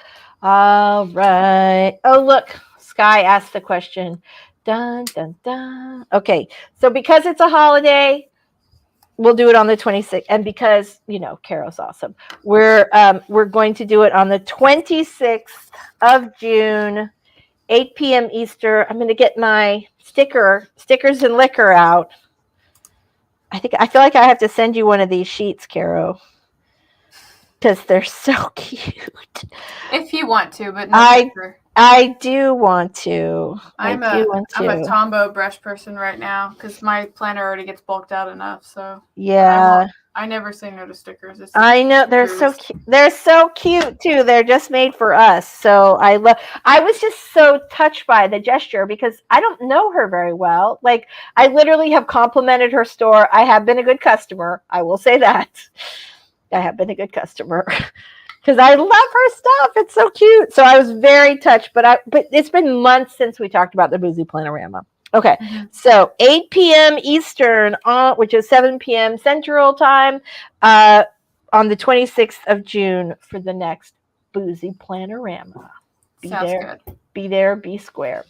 All right. Oh, look, Sky asked the question. Dun, dun, dun. Okay, so because it's a holiday, we'll do it on the 26th. And because, Carol's awesome, we're going to do it on the 26th of June, 8 p.m. Eastern. I'm going to get my stickers and liquor out. I feel like I have to send you one of these sheets, Carol, because they're so cute. If you want to, but no picture. I do want to. I'm a Tombow brush person right now because my planner already gets bulked out enough. So yeah, I never say no to stickers. I know they're so cute. They're so cute too. They're just made for us. So I was just so touched by the gesture because I don't know her very well. Like I literally have complimented her store. I have been a good customer. I will say that. I have been a good customer. Because I love her stuff. It's so cute. So I was very touched, but it's been months since we talked about the Boozy Planner-o-Rama. Okay, so 8 p.m. Eastern, which is 7 p.m. Central Time, on the 26th of June for the next Boozy Planner-o-Rama. Sounds good. Be there, be square.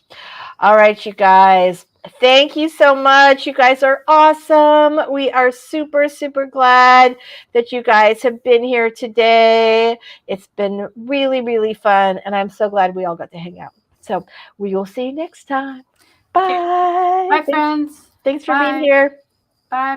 All right, you guys. Thank you so much. You guys are awesome. We are super, super glad that you guys have been here today. It's been really, really fun, and I'm so glad we all got to hang out. So we will see you next time. Bye. Bye, friends. Thanks for being here. Bye.